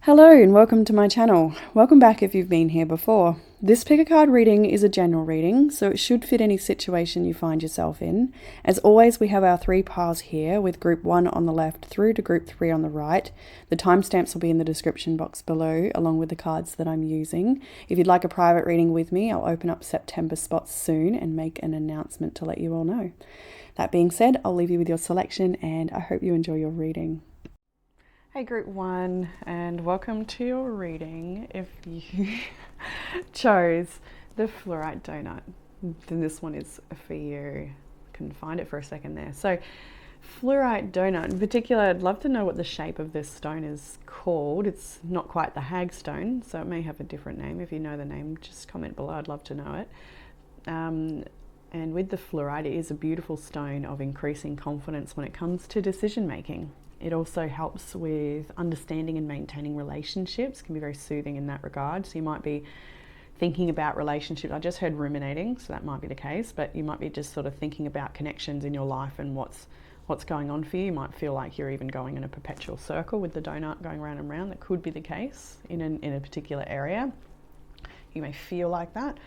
Hello and welcome to my channel. Welcome back if you've been here before. This pick a card reading is a general reading, so it should fit any situation you find yourself in. As always, we have our three piles here with group 1 on the left through to group 3 on the right. The timestamps will be in the description box below along with the cards that I'm using. If you'd like a private reading with me, I'll open up September spots soon and make an announcement to let you all know. That being said, I'll leave you with your selection and I hope you enjoy your reading. Hey group 1, and welcome to your reading. If you chose the fluorite donut, then this one is for you. Couldn't find it for a second there. So fluorite donut in particular, I'd love to know what the shape of this stone is called. It's not quite the hag stone, so it may have a different name. If you know the name, just comment below, I'd love to know it. And with the fluorite, it is a beautiful stone of increasing confidence when it comes to decision making. It also helps with understanding and maintaining relationships, can be very soothing in that regard. So you might be thinking about relationships. I just heard ruminating, so that might be the case, but you might be just sort of thinking about connections in your life and what's going on for you. You might feel like you're even going in a perpetual circle with the donut going round and round. That could be the case in a particular area. You may feel like that.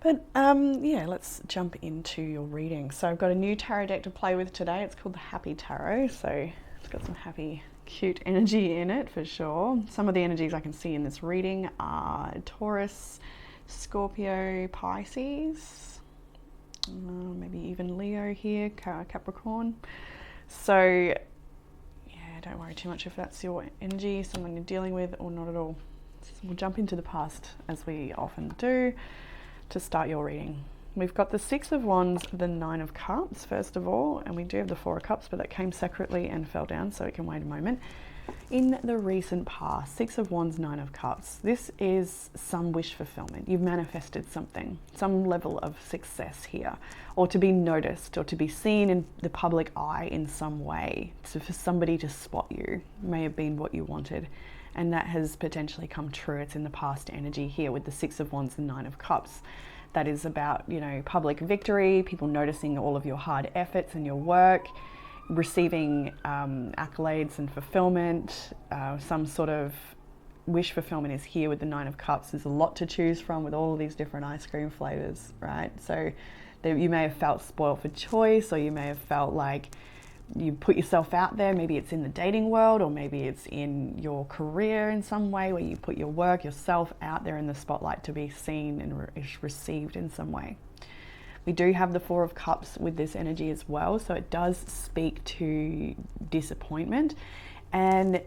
But yeah, let's jump into your reading. So I've got a new tarot deck to play with today. It's called the Happy Tarot. So it's got some happy, cute energy in it for sure. Some of the energies I can see in this reading are Taurus, Scorpio, Pisces, maybe even Leo here, Capricorn. So yeah, don't worry too much if that's your energy, someone you're dealing with, or not at all. So we'll jump into the past as we often do. To start your reading, we've got the Six of Wands, the Nine of Cups first of all, and we do have the Four of Cups, but that came separately and fell down, so it can wait a moment. In the recent past, Six of Wands, Nine of Cups, this is some wish fulfillment. You've manifested something, some level of success here, or to be noticed, or to be seen in the public eye in some way. So for somebody to spot you may have been what you wanted, and that has potentially come true. It's in the past energy here with the Six of Wands and Nine of Cups. That is about, you know, public victory, people noticing all of your hard efforts and your work, receiving accolades and fulfillment. Some sort of wish fulfillment is here with the Nine of Cups. There's a lot to choose from with all of these different ice cream flavors, right? So you may have felt spoiled for choice, or you may have felt like you put yourself out there. Maybe it's in the dating world, or maybe it's in your career in some way where you put your work, yourself out there in the spotlight to be seen and received in some way. We do have the Four of Cups with this energy as well, so it does speak to disappointment. And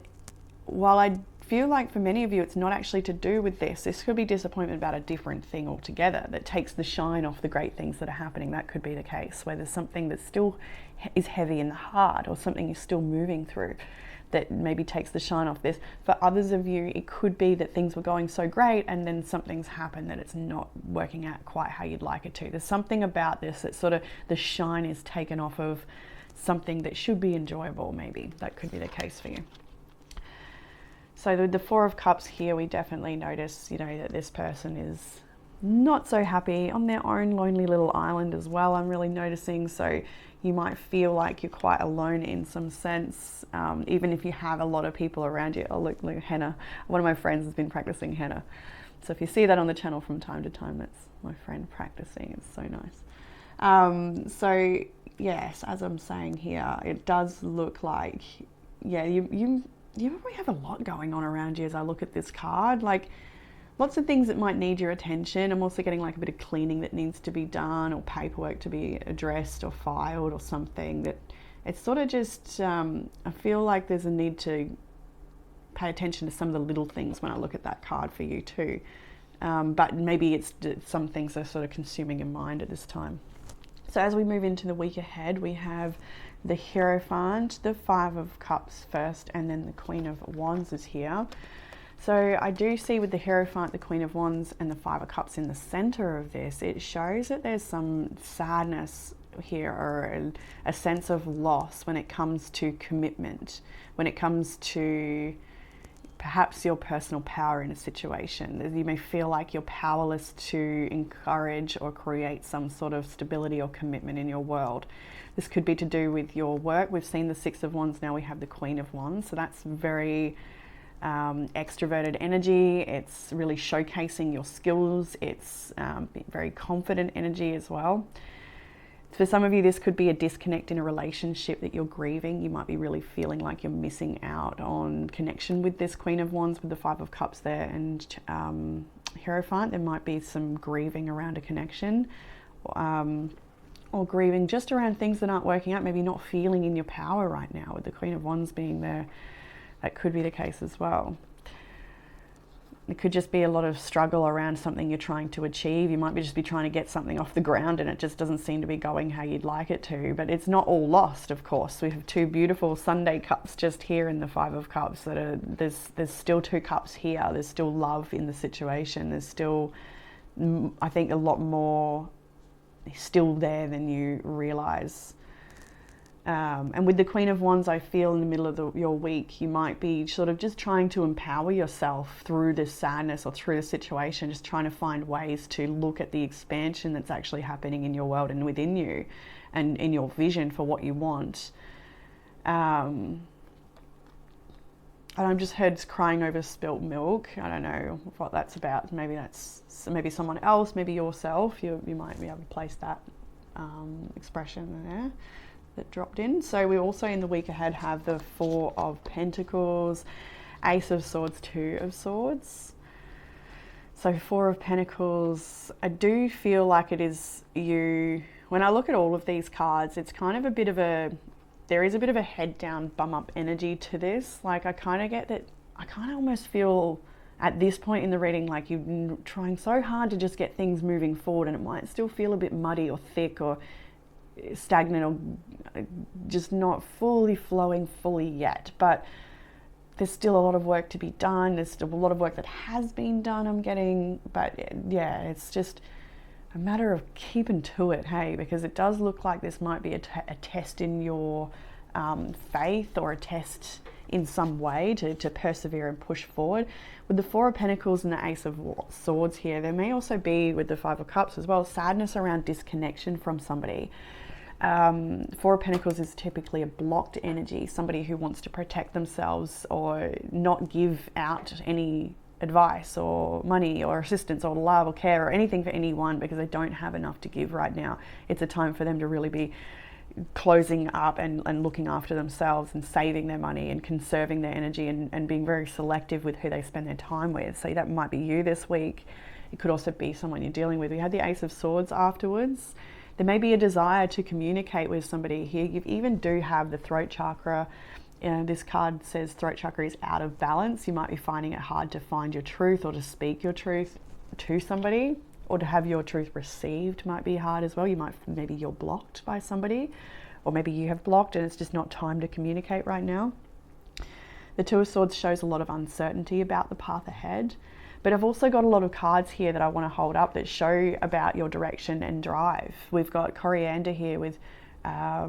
while I feel like for many of you it's not actually to do with this could be disappointment about a different thing altogether that takes the shine off the great things that are happening. That could be the case, where there's something that still is heavy in the heart, or something you're still moving through that maybe takes the shine off this. For others of you, it could be that things were going so great and then something's happened that it's not working out quite how you'd like it to. There's something about this that sort of the shine is taken off of something that should be enjoyable. Maybe that could be the case for you. So with the Four of Cups here, we definitely notice, you know, that this person is not so happy on their own lonely little island as well, I'm really noticing. So you might feel like you're quite alone in some sense, even if you have a lot of people around you. Oh, look, henna. One of my friends has been practicing henna. So if you see that on the channel from time to time, that's my friend practicing. It's so nice. So yes, as I'm saying here, it does look like, yeah, you probably have a lot going on around you as I look at this card. Like lots of things that might need your attention. I'm also getting like a bit of cleaning that needs to be done, or paperwork to be addressed or filed, or something that it's sort of just, I feel like there's a need to pay attention to some of the little things when I look at that card for you too. But maybe it's some things are sort of consuming your mind at this time. So as we move into the week ahead, we have the Hierophant, the Five of Cups first, and then the Queen of Wands is here. So I do see with the Hierophant, the Queen of Wands, and the Five of Cups in the center of this, it shows that there's some sadness here, or a sense of loss when it comes to commitment, when it comes to perhaps your personal power in a situation. You may feel like you're powerless to encourage or create some sort of stability or commitment in your world. This could be to do with your work. We've seen the Six of Wands, now we have the Queen of Wands. So that's very extroverted energy. It's really showcasing your skills. It's very confident energy as well. For some of you, this could be a disconnect in a relationship that you're grieving. You might be really feeling like you're missing out on connection with this Queen of Wands with the Five of Cups there and Hierophant. There might be some grieving around a connection, or grieving just around things that aren't working out, maybe not feeling in your power right now with the Queen of Wands being there. That could be the case as well. It could just be a lot of struggle around something you're trying to achieve. You might just be trying to get something off the ground and it just doesn't seem to be going how you'd like it to. But it's not all lost, of course. We have two beautiful Sunday cups just here in the Five of Cups. There's still two cups here. There's still love in the situation. There's still, I think, a lot more still there than you realize. And with the Queen of Wands, I feel in the middle of your week, you might be sort of just trying to empower yourself through this sadness or through the situation, just trying to find ways to look at the expansion that's actually happening in your world and within you and in your vision for what you want. And I've just heard crying over spilt milk. I don't know what that's about. Maybe someone else, maybe yourself. You might be able to place that expression there that dropped in. So we also in the week ahead have the Four of Pentacles, Ace of Swords, Two of Swords. So Four of Pentacles, I do feel like it is you. When I look at all of these cards, it's kind of there is a bit of a head down, bum up energy to this. Like I kind of get that, I kind of almost feel at this point in the reading like you're trying so hard to just get things moving forward and it might still feel a bit muddy or thick or stagnant or just not fully flowing fully yet, but there's still a lot of work to be done. There's still a lot of work that has been done, I'm getting, but yeah, it's just a matter of keeping to it, hey, because it does look like this might be a test in your faith or a test in some way to persevere and push forward. With the Four of Pentacles and the Ace of Swords here, there may also be, with the Five of Cups as well, sadness around disconnection from somebody. Four of Pentacles is typically a blocked energy, somebody who wants to protect themselves or not give out any advice or money or assistance or love or care or anything for anyone because they don't have enough to give right now. It's a time for them to really be closing up and looking after themselves and saving their money and conserving their energy and being very selective with who they spend their time with. So that might be you this week. It could also be someone you're dealing with. We had the Ace of Swords afterwards. There may be a desire to communicate with somebody here. You even do have the throat chakra. This card says throat chakra is out of balance. You might be finding it hard to find your truth or to speak your truth to somebody, or to have your truth received might be hard as well. Maybe you're blocked by somebody, or maybe you have blocked and it's just not time to communicate right now. The Two of Swords shows a lot of uncertainty about the path ahead. But I've also got a lot of cards here that I want to hold up that show about your direction and drive. We've got Coriander here with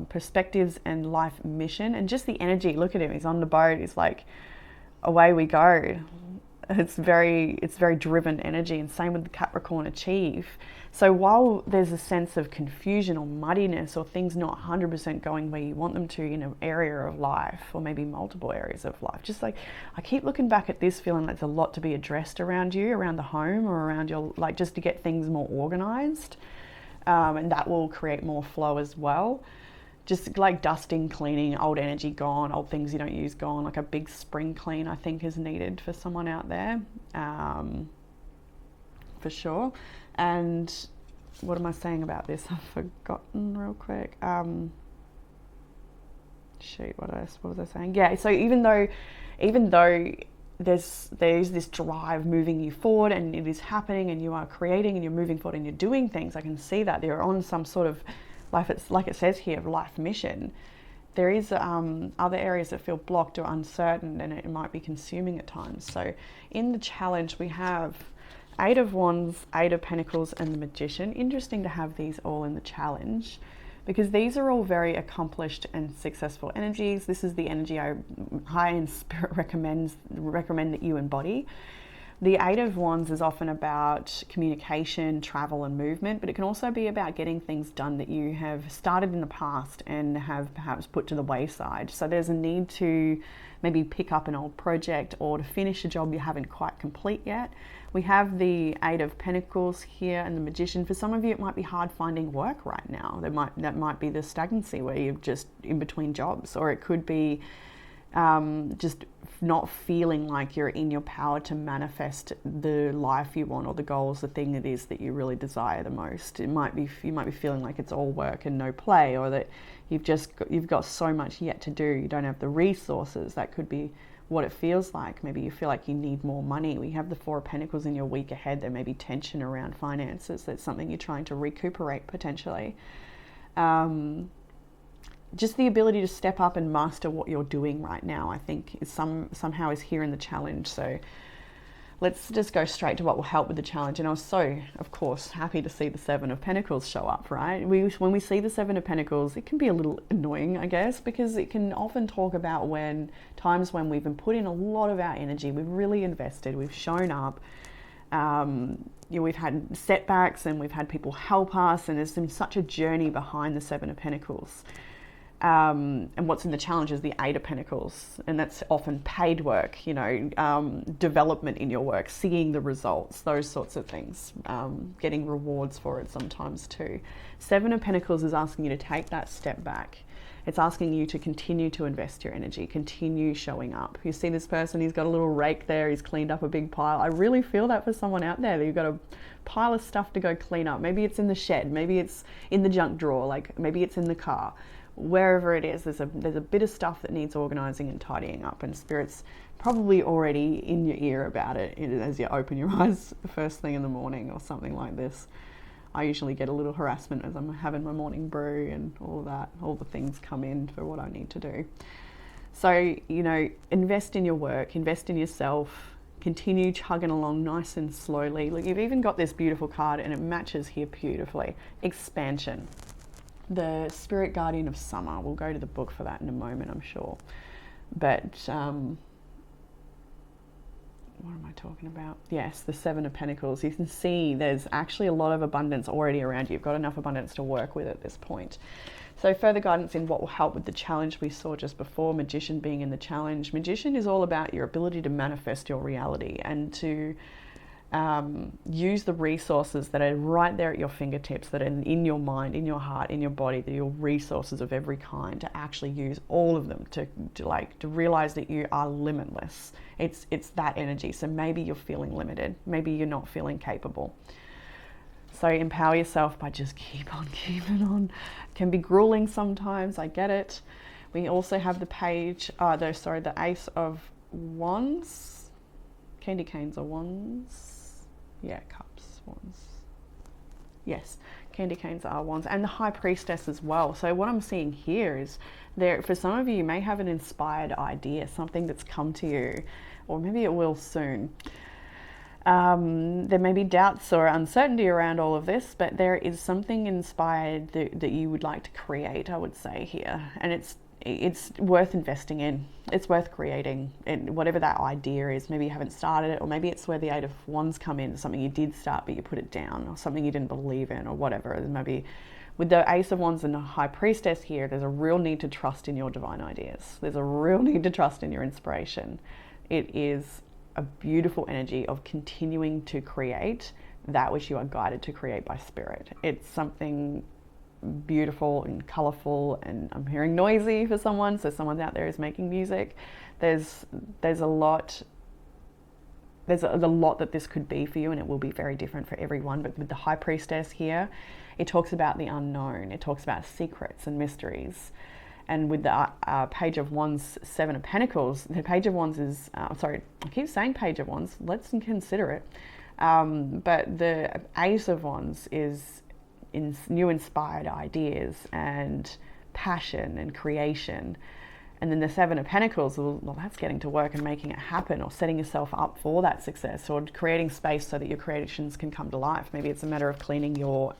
perspectives and life mission, and just the energy. Look at him, he's on the boat, he's like, away we go. It's very driven energy, and same with the Capricorn Achieve. So while there's a sense of confusion or muddiness or things not 100% going where you want them to in an area of life, or maybe multiple areas of life, just like I keep looking back at this feeling like there's a lot to be addressed around you, around the home or around your, like just to get things more organized, and that will create more flow as well. Just like dusting, cleaning, old energy gone, old things you don't use gone, like a big spring clean I think is needed for someone out there, for sure. And what am I saying about this? I've forgotten real quick. Shoot, what was I saying? Yeah, so even though there's this drive moving you forward and it is happening and you are creating and you're moving forward and you're doing things, I can see that they're on some sort of life, it's like it says here, life mission. There is other areas that feel blocked or uncertain, and it might be consuming at times. So in the challenge we have Eight of Wands, Eight of Pentacles, and the Magician. Interesting to have these all in the challenge because these are all very accomplished and successful energies. This is the energy I high in spirit recommend that you embody. The Eight of Wands is often about communication, travel, and movement, but it can also be about getting things done that you have started in the past and have perhaps put to the wayside. So there's a need to maybe pick up an old project or to finish a job you haven't quite complete yet. We have the Eight of Pentacles here and the Magician. For some of you, it might be hard finding work right now. That might be the stagnancy where you're just in between jobs, or it could be just not feeling like you're in your power to manifest the life you want or the goals, the thing it is that you really desire the most. You might be feeling like it's all work and no play, or that you've got so much yet to do. You don't have the resources. That could be what it feels like. Maybe you feel like you need more money. We have the Four of Pentacles in your week ahead. There may be tension around finances. That's something you're trying to recuperate potentially. Just the ability to step up and master what you're doing right now, I think, is somehow is here in the challenge. So let's just go straight to what will help with the challenge. And I was so, of course, happy to see the Seven of Pentacles show up, right? When we see the Seven of Pentacles, it can be a little annoying, I guess, because it can often talk about times when we've been put in a lot of our energy, we've really invested, we've shown up, we've had setbacks and we've had people help us, and there's been such a journey behind the Seven of Pentacles. And what's in the challenge is the Eight of Pentacles, and that's often paid work, development in your work, seeing the results, those sorts of things, getting rewards for it sometimes too. Seven of Pentacles is asking you to take that step back. It's asking you to continue to invest your energy, continue showing up. You see this person, he's got a little rake there, he's cleaned up a big pile. I really feel that for someone out there, that you've got a pile of stuff to go clean up. Maybe it's in the shed, maybe it's in the junk drawer, like maybe it's in the car. Wherever it is, there's a bit of stuff that needs organizing and tidying up, and Spirit's probably already in your ear about it as you open your eyes the first thing in the morning or something like this. I usually get a little harassment as I'm having my morning brew and all of that, all the things come in for what I need to do. So, invest in your work, invest in yourself, continue chugging along nice and slowly. Look, you've even got this beautiful card and it matches here beautifully. Expansion. The Spirit Guardian of Summer. We'll go to the book for that in a moment, I'm sure. But what am I talking about? Yes, the Seven of Pentacles. You can see there's actually a lot of abundance already around you. You've got enough abundance to work with at this point. So further guidance in what will help with the challenge we saw just before, Magician being in the challenge. Magician is all about your ability to manifest your reality and to use the resources that are right there at your fingertips, that are in your mind, in your heart, in your body, your resources of every kind, to actually use all of them to realize that you are limitless. It's that energy. So maybe you're feeling limited, maybe you're not feeling capable. So empower yourself by just keep on keeping on. It can be grueling sometimes, I get it. We also have the Ace of Wands. Candy canes are wands. Yeah, cups, wands. Yes, candy canes are wands, and the High Priestess as well. So what I'm seeing here is for some of you, you may have an inspired idea, something that's come to you, or maybe it will soon. There may be doubts or uncertainty around all of this, but there is something inspired that you would like to create, I would say here, and it's worth investing in. It's worth creating, and whatever that idea is. Maybe you haven't started it, or maybe it's where the Eight of Wands come in, something you did start but you put it down, or something you didn't believe in, or whatever. Maybe with the Ace of Wands and the High Priestess here, there's a real need to trust in your divine ideas. There's a real need to trust in your inspiration. It is a beautiful energy of continuing to create that which you are guided to create by Spirit. It's something beautiful and colorful, and I'm hearing noisy for someone, so someone's out there is making music. There's a lot that this could be for you, and it will be very different for everyone. But with the High Priestess here, it talks about the unknown, it talks about secrets and mysteries. And with the Page of Wands, Seven of Pentacles, the Page of Wands is I keep saying Page of Wands, let's consider it, but the Ace of Wands is new inspired ideas and passion and creation. And then the Seven of Pentacles, well, that's getting to work and making it happen, or setting yourself up for that success, or creating space so that your creations can come to life. Maybe it's a matter of cleaning your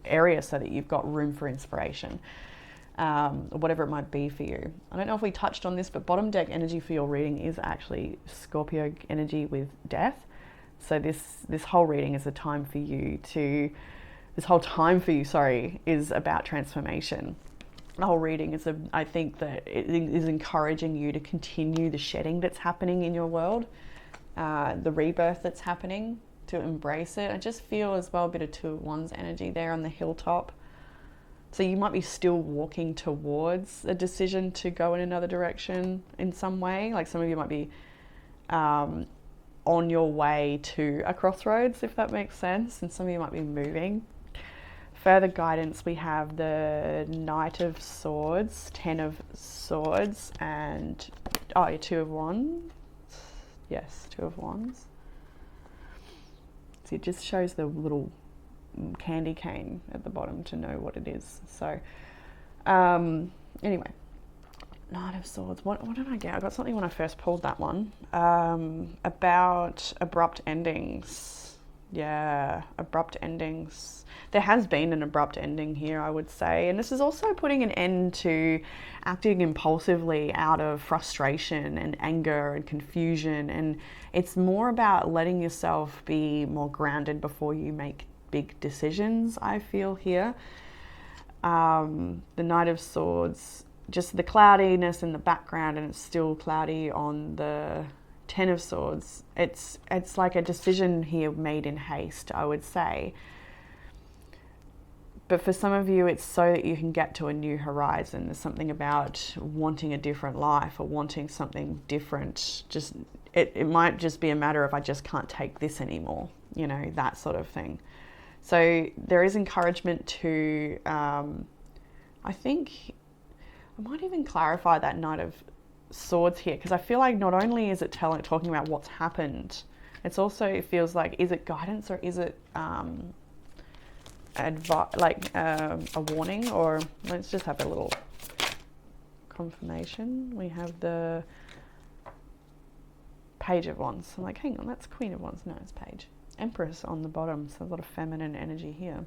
area so that you've got room for inspiration, or whatever it might be for you. I don't know if we touched on this, but bottom deck energy for your reading is actually Scorpio energy with death. So this whole reading is a time for you to, this whole time for you, sorry, is about transformation. The whole reading is, I think that it is encouraging you to continue the shedding that's happening in your world, the rebirth that's happening, to embrace it. I just feel as well a bit of Two of Wands energy there on the hilltop. So you might be still walking towards a decision to go in another direction in some way. Like some of you might be on your way to a crossroads, if that makes sense, and some of you might be moving. Further guidance, we have the Knight of Swords, 10 of Swords, and Two of Wands. Yes, Two of Wands. So it just shows the little candy cane at the bottom to know what it is. So anyway, Knight of Swords. What did I get? I got something when I first pulled that one about abrupt endings. Yeah, abrupt endings. There has been an abrupt ending here, I would say, and this is also putting an end to acting impulsively out of frustration and anger and confusion, and it's more about letting yourself be more grounded before you make big decisions, I feel here. The Knight of Swords, just the cloudiness in the background, and it's still cloudy on the 10 of Swords. It's like a decision here made in haste, I would say. But for some of you, it's so that you can get to a new horizon. There's something about wanting a different life or wanting something different. Just it might just be a matter of, I just can't take this anymore, you know, that sort of thing. So there is encouragement to, I think, I might even clarify that Knight of Swords here, because I feel like not only is it talking about what's happened, it's also, it feels like, is it guidance or is it a warning? Or let's just have a little confirmation. We have the Page of Wands. I'm like, hang on, that's Queen of Wands. No, it's Page. Empress on the bottom, so a lot of feminine energy here.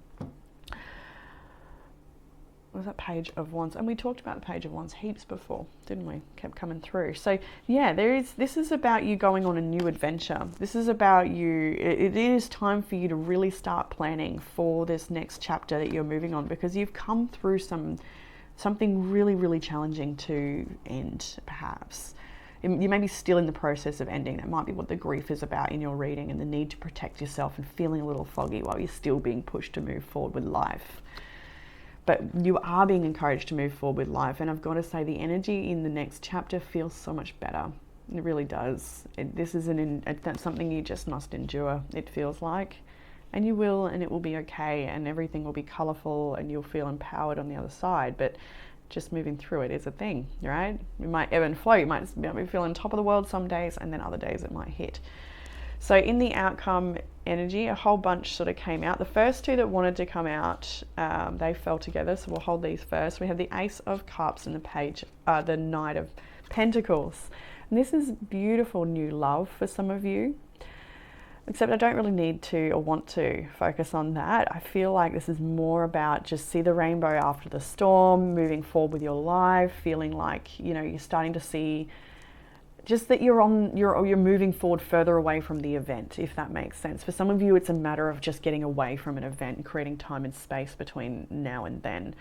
What was that Page of Wands? And we talked about the Page of Wands heaps before, didn't we? Kept coming through. So yeah, this is about you going on a new adventure. This is about you, it is time for you to really start planning for this next chapter that you're moving on, because you've come through something really, really challenging to end, perhaps. You may be still in the process of ending. That might be what the grief is about in your reading, and the need to protect yourself and feeling a little foggy while you're still being pushed to move forward with life. But you are being encouraged to move forward with life. And I've got to say, the energy in the next chapter feels so much better. It really does. This is something you just must endure, it feels like. And you will, and it will be okay, and everything will be colourful, and you'll feel empowered on the other side. But just moving through it is a thing, right? You might ebb and flow. You might be feeling top of the world some days, and then other days it might hit. So in the outcome energy, a whole bunch sort of came out. The first two that wanted to come out, they fell together. So we'll hold these first. We have the Ace of Cups and the Knight of Pentacles. And this is beautiful new love for some of you. Except I don't really need to or want to focus on that. I feel like this is more about just see the rainbow after the storm, moving forward with your life, feeling like, you know, you're starting to see just that you're moving forward further away from the event, if that makes sense. For some of you, it's a matter of just getting away from an event and creating time and space between now and then.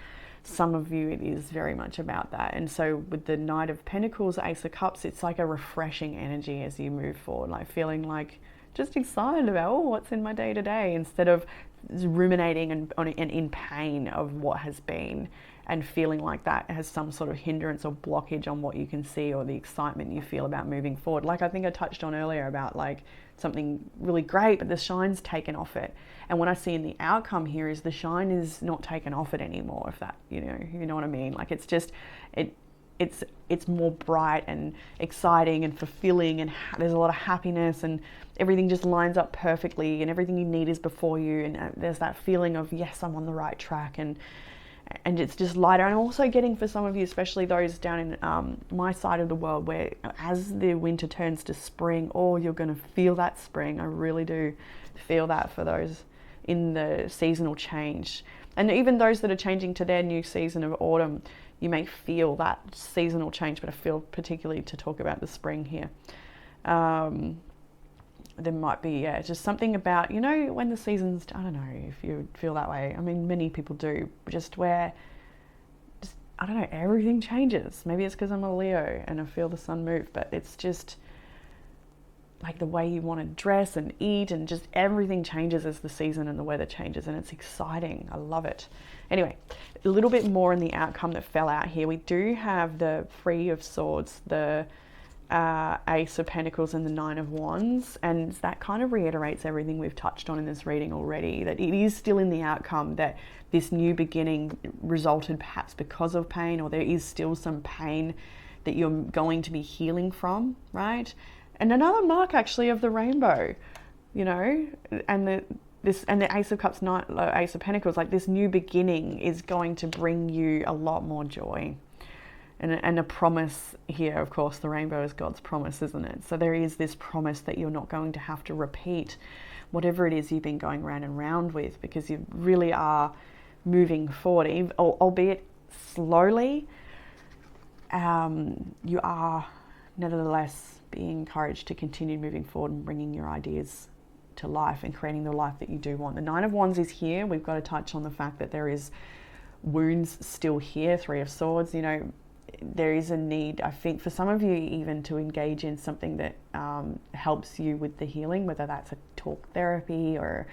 Some of you, it is very much about that. And so with the Knight of Pentacles, Ace of Cups, it's like a refreshing energy as you move forward, like feeling like just excited about what's in my day to day, instead of ruminating and in pain of what has been, and feeling like that has some sort of hindrance or blockage on what you can see or the excitement you feel about moving forward. Like I think I touched on earlier about like something really great, but the shine's taken off it. And what I see in the outcome here is the shine is not taken off it anymore, if that, you know what I mean? Like it's just, it's more bright and exciting and fulfilling, and there's a lot of happiness, and everything just lines up perfectly, and everything you need is before you, and there's that feeling of, yes, I'm on the right track, and it's just lighter. And I'm also getting, for some of you, especially those down in my side of the world, where as the winter turns to spring, you're going to feel that spring. I really do feel that for those in the seasonal change. And even those that are changing to their new season of autumn, you may feel that seasonal change, but I feel particularly to talk about the spring here. there might be, just something about, you know, when the seasons, I don't know if you feel that way. I mean, many people do, just where, just, I don't know, everything changes. Maybe it's because I'm a Leo and I feel the sun move, but it's just like the way you want to dress and eat, and just everything changes as the season and the weather changes, and it's exciting. I love it. Anyway, a little bit more in the outcome that fell out here. We do have the Three of Swords, the Ace of Pentacles, and the Nine of Wands, and that kind of reiterates everything we've touched on in this reading already, that it is still in the outcome that this new beginning resulted perhaps because of pain, or there is still some pain that you're going to be healing from, right? And another mark actually of the rainbow, you know, and the Ace of Cups, Ace of Pentacles, like this new beginning is going to bring you a lot more joy. And a promise here, of course, the rainbow is God's promise, isn't it? So there is this promise that you're not going to have to repeat whatever it is you've been going round and round with, because you really are moving forward, albeit slowly. You are nevertheless being encouraged to continue moving forward and bringing your ideas to life and creating the life that you do want. The Nine of Wands is here. We've got to touch on the fact that there is wounds still here. Three of Swords, you know, there is a need, I think, for some of you even to engage in something that helps you with the healing, whether that's a talk therapy or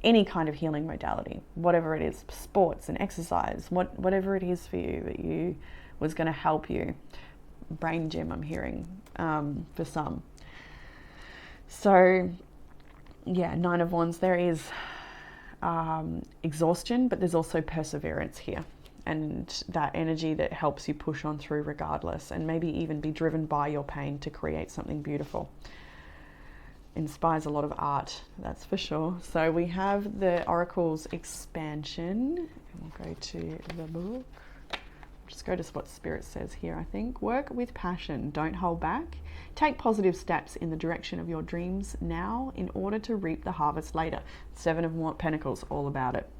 any kind of healing modality, whatever it is, sports and exercise, whatever it is for you that you was going to help you. Brain gym, I'm hearing, for some. So yeah, Nine of Wands, there is exhaustion, but there's also perseverance here, and that energy that helps you push on through regardless, and maybe even be driven by your pain to create something beautiful. Inspires a lot of art, that's for sure. So we have the Oracle's expansion. We'll go to the book. Just go to what Spirit says here, I think. Work with passion, don't hold back. Take positive steps in the direction of your dreams now in order to reap the harvest later. Seven of Pentacles, all about it.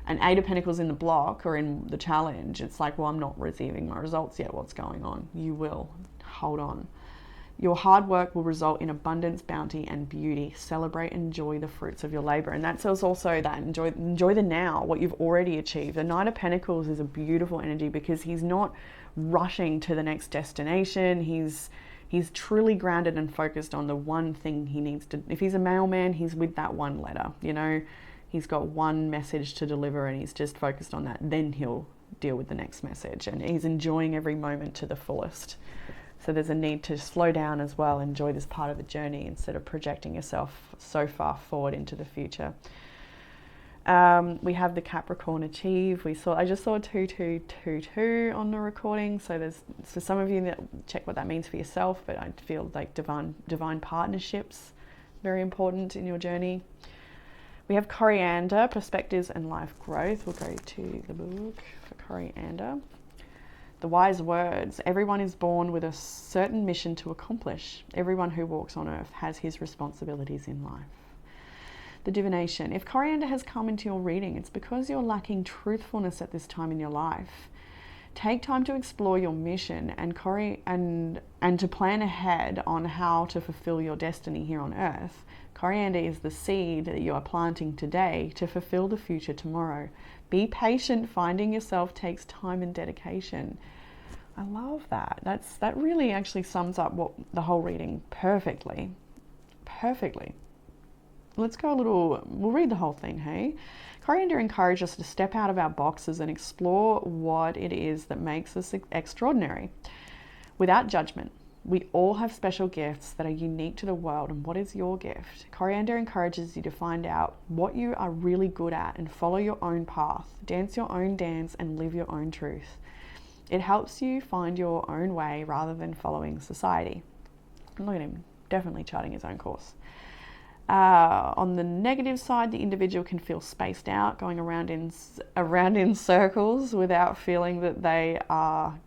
And Eight of Pentacles in the block, or in the challenge, it's like, well, I'm not receiving my results yet. What's going on? You will. Hold on. Your hard work will result in abundance, bounty, and beauty. Celebrate and enjoy the fruits of your labor. And that says also that enjoy the now, what you've already achieved. The Knight of Pentacles is a beautiful energy because he's not rushing to the next destination. He's truly grounded and focused on the one thing he needs to. If he's a mailman, he's with that one letter, you know. He's got one message to deliver and he's just focused on that. Then he'll deal with the next message, and he's enjoying every moment to the fullest. So there's a need to slow down as well, enjoy this part of the journey instead of projecting yourself so far forward into the future. We have the Capricorn Achieve. I just saw 2222 on the recording. So there's, for some of you, that check what that means for yourself, but I feel like divine partnerships, very important in your journey. We have Coriander, Perspectives and Life Growth. We'll go to the book for Coriander. The wise words. Everyone is born with a certain mission to accomplish. Everyone who walks on earth has his responsibilities in life. The divination. If Coriander has come into your reading, it's because you're lacking truthfulness at this time in your life. Take time to explore your mission and to plan ahead on how to fulfill your destiny here on earth. Coriander is the seed that you are planting today to fulfill the future tomorrow. Be patient. Finding yourself takes time and dedication. I love that. That really actually sums up what the whole reading perfectly. Let's go we'll read the whole thing, hey? Coriander encourages us to step out of our boxes and explore what it is that makes us extraordinary. Without judgment, we all have special gifts that are unique to the world, and what is your gift? Coriander encourages you to find out what you are really good at and follow your own path, dance your own dance, and live your own truth. It helps you find your own way rather than following society. Look at him, definitely charting his own course. On the negative side, the individual can feel spaced out, going around in circles without feeling that they are,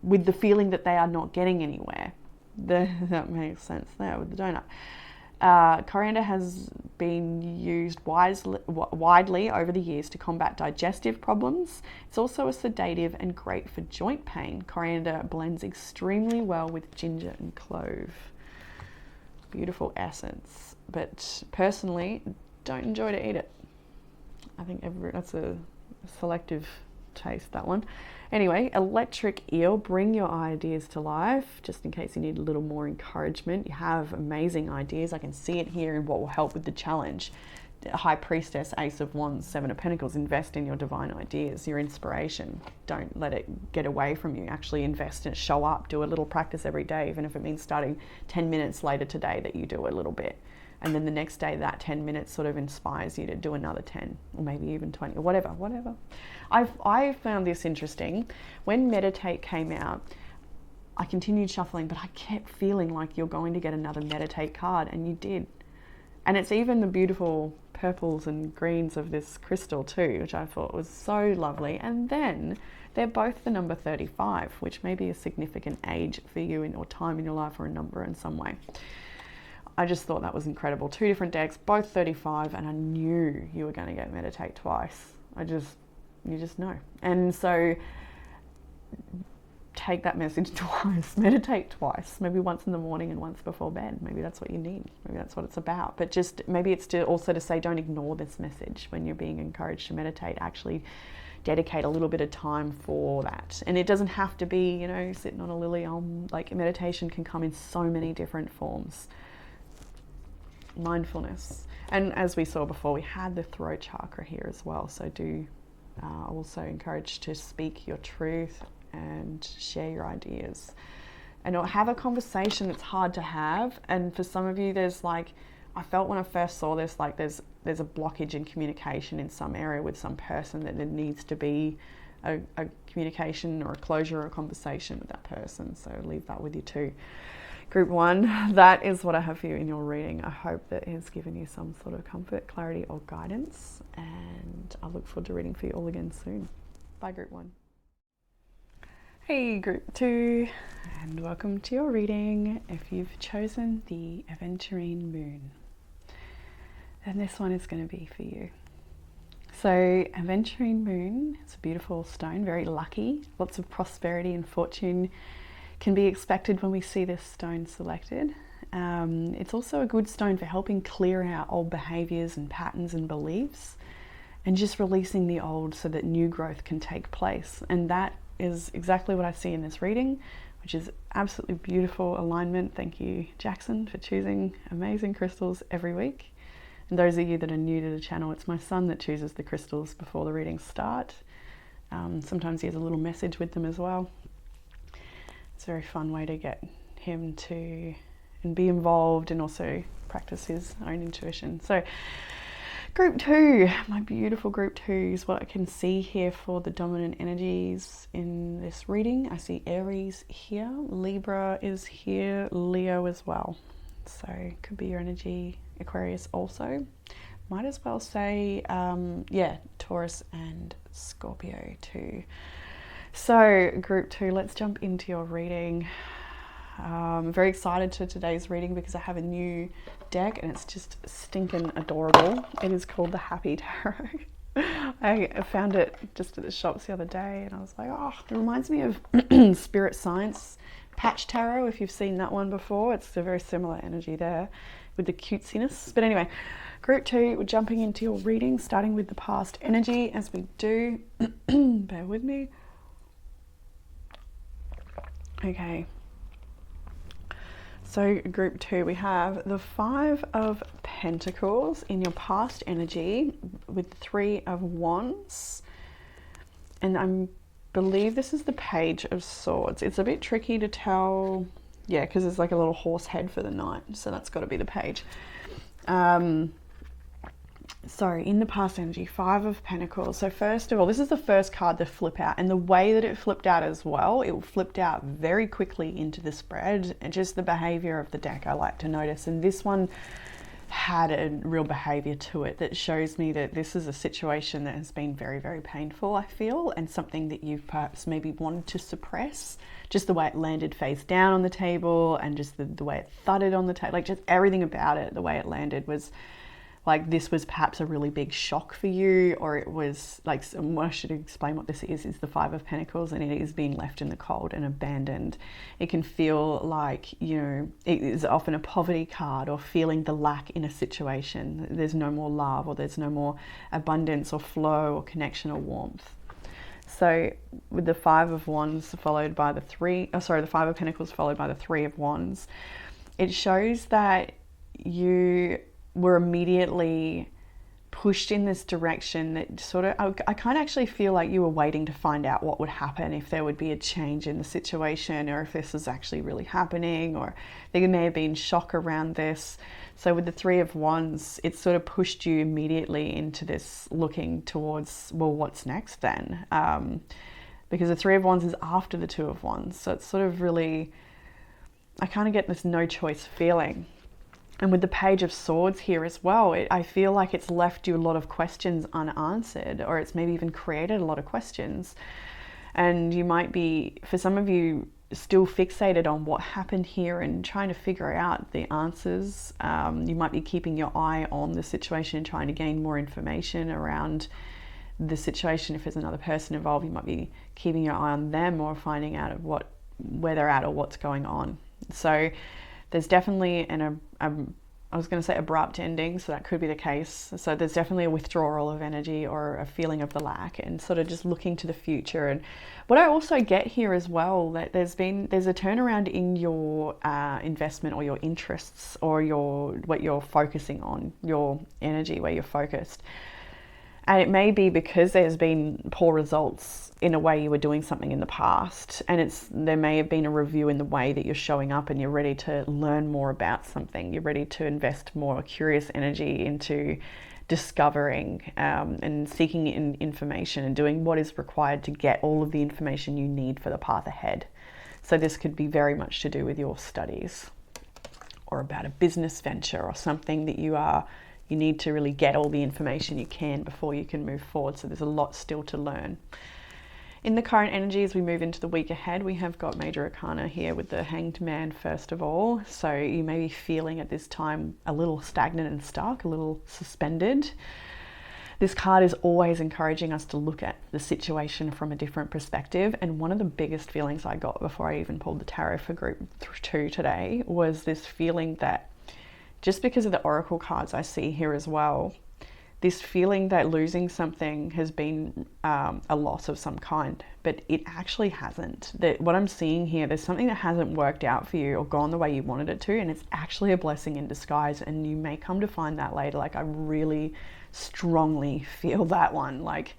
with the feeling that they are not getting anywhere. That makes sense there with the donut. Coriander has been used widely over the years to combat digestive problems. It's also a sedative and great for joint pain. Coriander blends extremely well with ginger and clove. beautiful essence, but personally don't enjoy to eat it. I think that's a selective taste, that one. Anyway, electric eel, bring your ideas to life, just in case you need a little more encouragement. You have amazing ideas. I can see it here in what will help with the challenge. High Priestess, Ace of Wands, Seven of Pentacles. Invest in your divine ideas, your inspiration. Don't let it get away from you. Actually invest in it, show up, do a little practice every day, even if it means starting 10 minutes later today that you do a little bit. And then the next day that 10 minutes sort of inspires you to do another 10 or maybe even 20 or whatever. I found this interesting. When Meditate came out, I continued shuffling, but I kept feeling like you're going to get another Meditate card, and you did. And it's even the beautiful purples and greens of this crystal too, which I thought was so lovely. And then they're both the number 35, which may be a significant age for you or time in your life, or a number in some way. I just thought that was incredible. Two different decks, both 35, and I knew you were going to get Meditate twice. You just know. And so take that message twice, meditate twice, maybe once in the morning and once before bed. Maybe that's what you need. Maybe that's what it's about. But just maybe it's also to say, don't ignore this message when you're being encouraged to meditate. Actually dedicate a little bit of time for that. And it doesn't have to be, you know, sitting on a lily. Like, meditation can come in so many different forms. Mindfulness, and as we saw before, we had the throat chakra here as well, so do also encourage to speak your truth and share your ideas and have a conversation. It's hard to have, and for some of you there's like, I felt when I first saw this, like there's a blockage in communication in some area with some person, that there needs to be a communication or a closure or a conversation with that person. So leave that with you too. Group 1, that is what I have for you in your reading. I hope that has given you some sort of comfort, clarity, or guidance, and I look forward to reading for you all again soon. Bye, Group 1. Hey, Group 2, and welcome to your reading. If you've chosen the Aventurine Moon, then this one is going to be for you. So, Aventurine Moon, it's a beautiful stone, very lucky, lots of prosperity and fortune can be expected when we see this stone selected. It's also a good stone for helping clear out old behaviors and patterns and beliefs, and just releasing the old so that new growth can take place. And that is exactly what I see in this reading, which is absolutely beautiful alignment. Thank you, Jackson, for choosing amazing crystals every week. And those of you that are new to the channel, it's my son that chooses the crystals before the readings start. Sometimes he has a little message with them as well. It's a very fun way to get him to and be involved and also practice his own intuition. So Group 2, my beautiful Group 2 is what I can see here for the dominant energies in this reading. I see Aries here, Libra is here, Leo as well. So it could be your energy, Aquarius also. Might as well say, Taurus and Scorpio too. So Group 2, let's jump into your reading. I'm very excited to today's reading because I have a new deck and it's just stinking adorable. It is called the Happy Tarot. I found it just at the shops the other day and I was like, oh, it reminds me of Spirit Science Patch Tarot, if you've seen that one before. It's a very similar energy there with the cutesiness. But anyway, Group 2, we're jumping into your reading, starting with the past energy as we do. Bear with me. Okay, so Group 2, we have the 5 of Pentacles in your past energy with the 3 of Wands, and I believe this is the Page of Swords. It's a bit tricky to tell, yeah, because there's like a little horse head for the knight, so that's got to be the Page. Sorry, in the past energy, 5 of Pentacles. So first of all, this is the first card to flip out, and the way that it flipped out as well, it flipped out very quickly into the spread, and just the behavior of the deck I like to notice. And this one had a real behavior to it that shows me that this is a situation that has been very, very painful, I feel, and something that you've perhaps maybe wanted to suppress. Just the way it landed face down on the table, and just the way it thudded on the table, like just everything about it, the way it landed was like this was perhaps a really big shock for you, or it was like, I should explain what this is the Five of Pentacles, and it is being left in the cold and abandoned. It can feel like, you know, it is often a poverty card, or feeling the lack in a situation. There's no more love, or there's no more abundance or flow or connection or warmth. So with the Five of Wands followed by the the Five of Pentacles followed by the Three of Wands, it shows that you were immediately pushed in this direction that sort of, I kind of actually feel like you were waiting to find out what would happen, if there would be a change in the situation, or if this was actually really happening, or there may have been shock around this. So with the Three of Wands, it sort of pushed you immediately into this looking towards, well, what's next then? Because the Three of Wands is after the Two of Wands. So it's sort of really, I kind of get this no choice feeling. And with the Page of Swords here as well, I feel like it's left you a lot of questions unanswered, or it's maybe even created a lot of questions. And you might be, for some of you, still fixated on what happened here and trying to figure out the answers. You might be keeping your eye on the situation and trying to gain more information around the situation. If there's another person involved, you might be keeping your eye on them, or finding out of where they're at or what's going on. So there's definitely I was going to say abrupt ending, so that could be the case. So there's definitely a withdrawal of energy, or a feeling of the lack, and sort of just looking to the future. And what I also get here as well, that there's a turnaround in your investment, or your interests, or what you're focusing on, your energy, where you're focused. And it may be because there's been poor results in a way you were doing something in the past, and there may have been a review in the way that you're showing up, and you're ready to learn more about something. You're ready to invest more curious energy into discovering and seeking information, and doing what is required to get all of the information you need for the path ahead. So this could be very much to do with your studies, or about a business venture, or something that you need to really get all the information you can before you can move forward. So there's a lot still to learn. In the current energy, as we move into the week ahead, we have got Major Arcana here with the Hanged Man first of all. So you may be feeling at this time a little stagnant and stuck, a little suspended. This card is always encouraging us to look at the situation from a different perspective. And one of the biggest feelings I got before I even pulled the tarot for group 2 today was this feeling that, just because of the Oracle cards I see here as well, this feeling that losing something has been a loss of some kind, but it actually hasn't. That what I'm seeing here, there's something that hasn't worked out for you or gone the way you wanted it to, and it's actually a blessing in disguise. And you may come to find that later. Like, I really strongly feel that one. Like,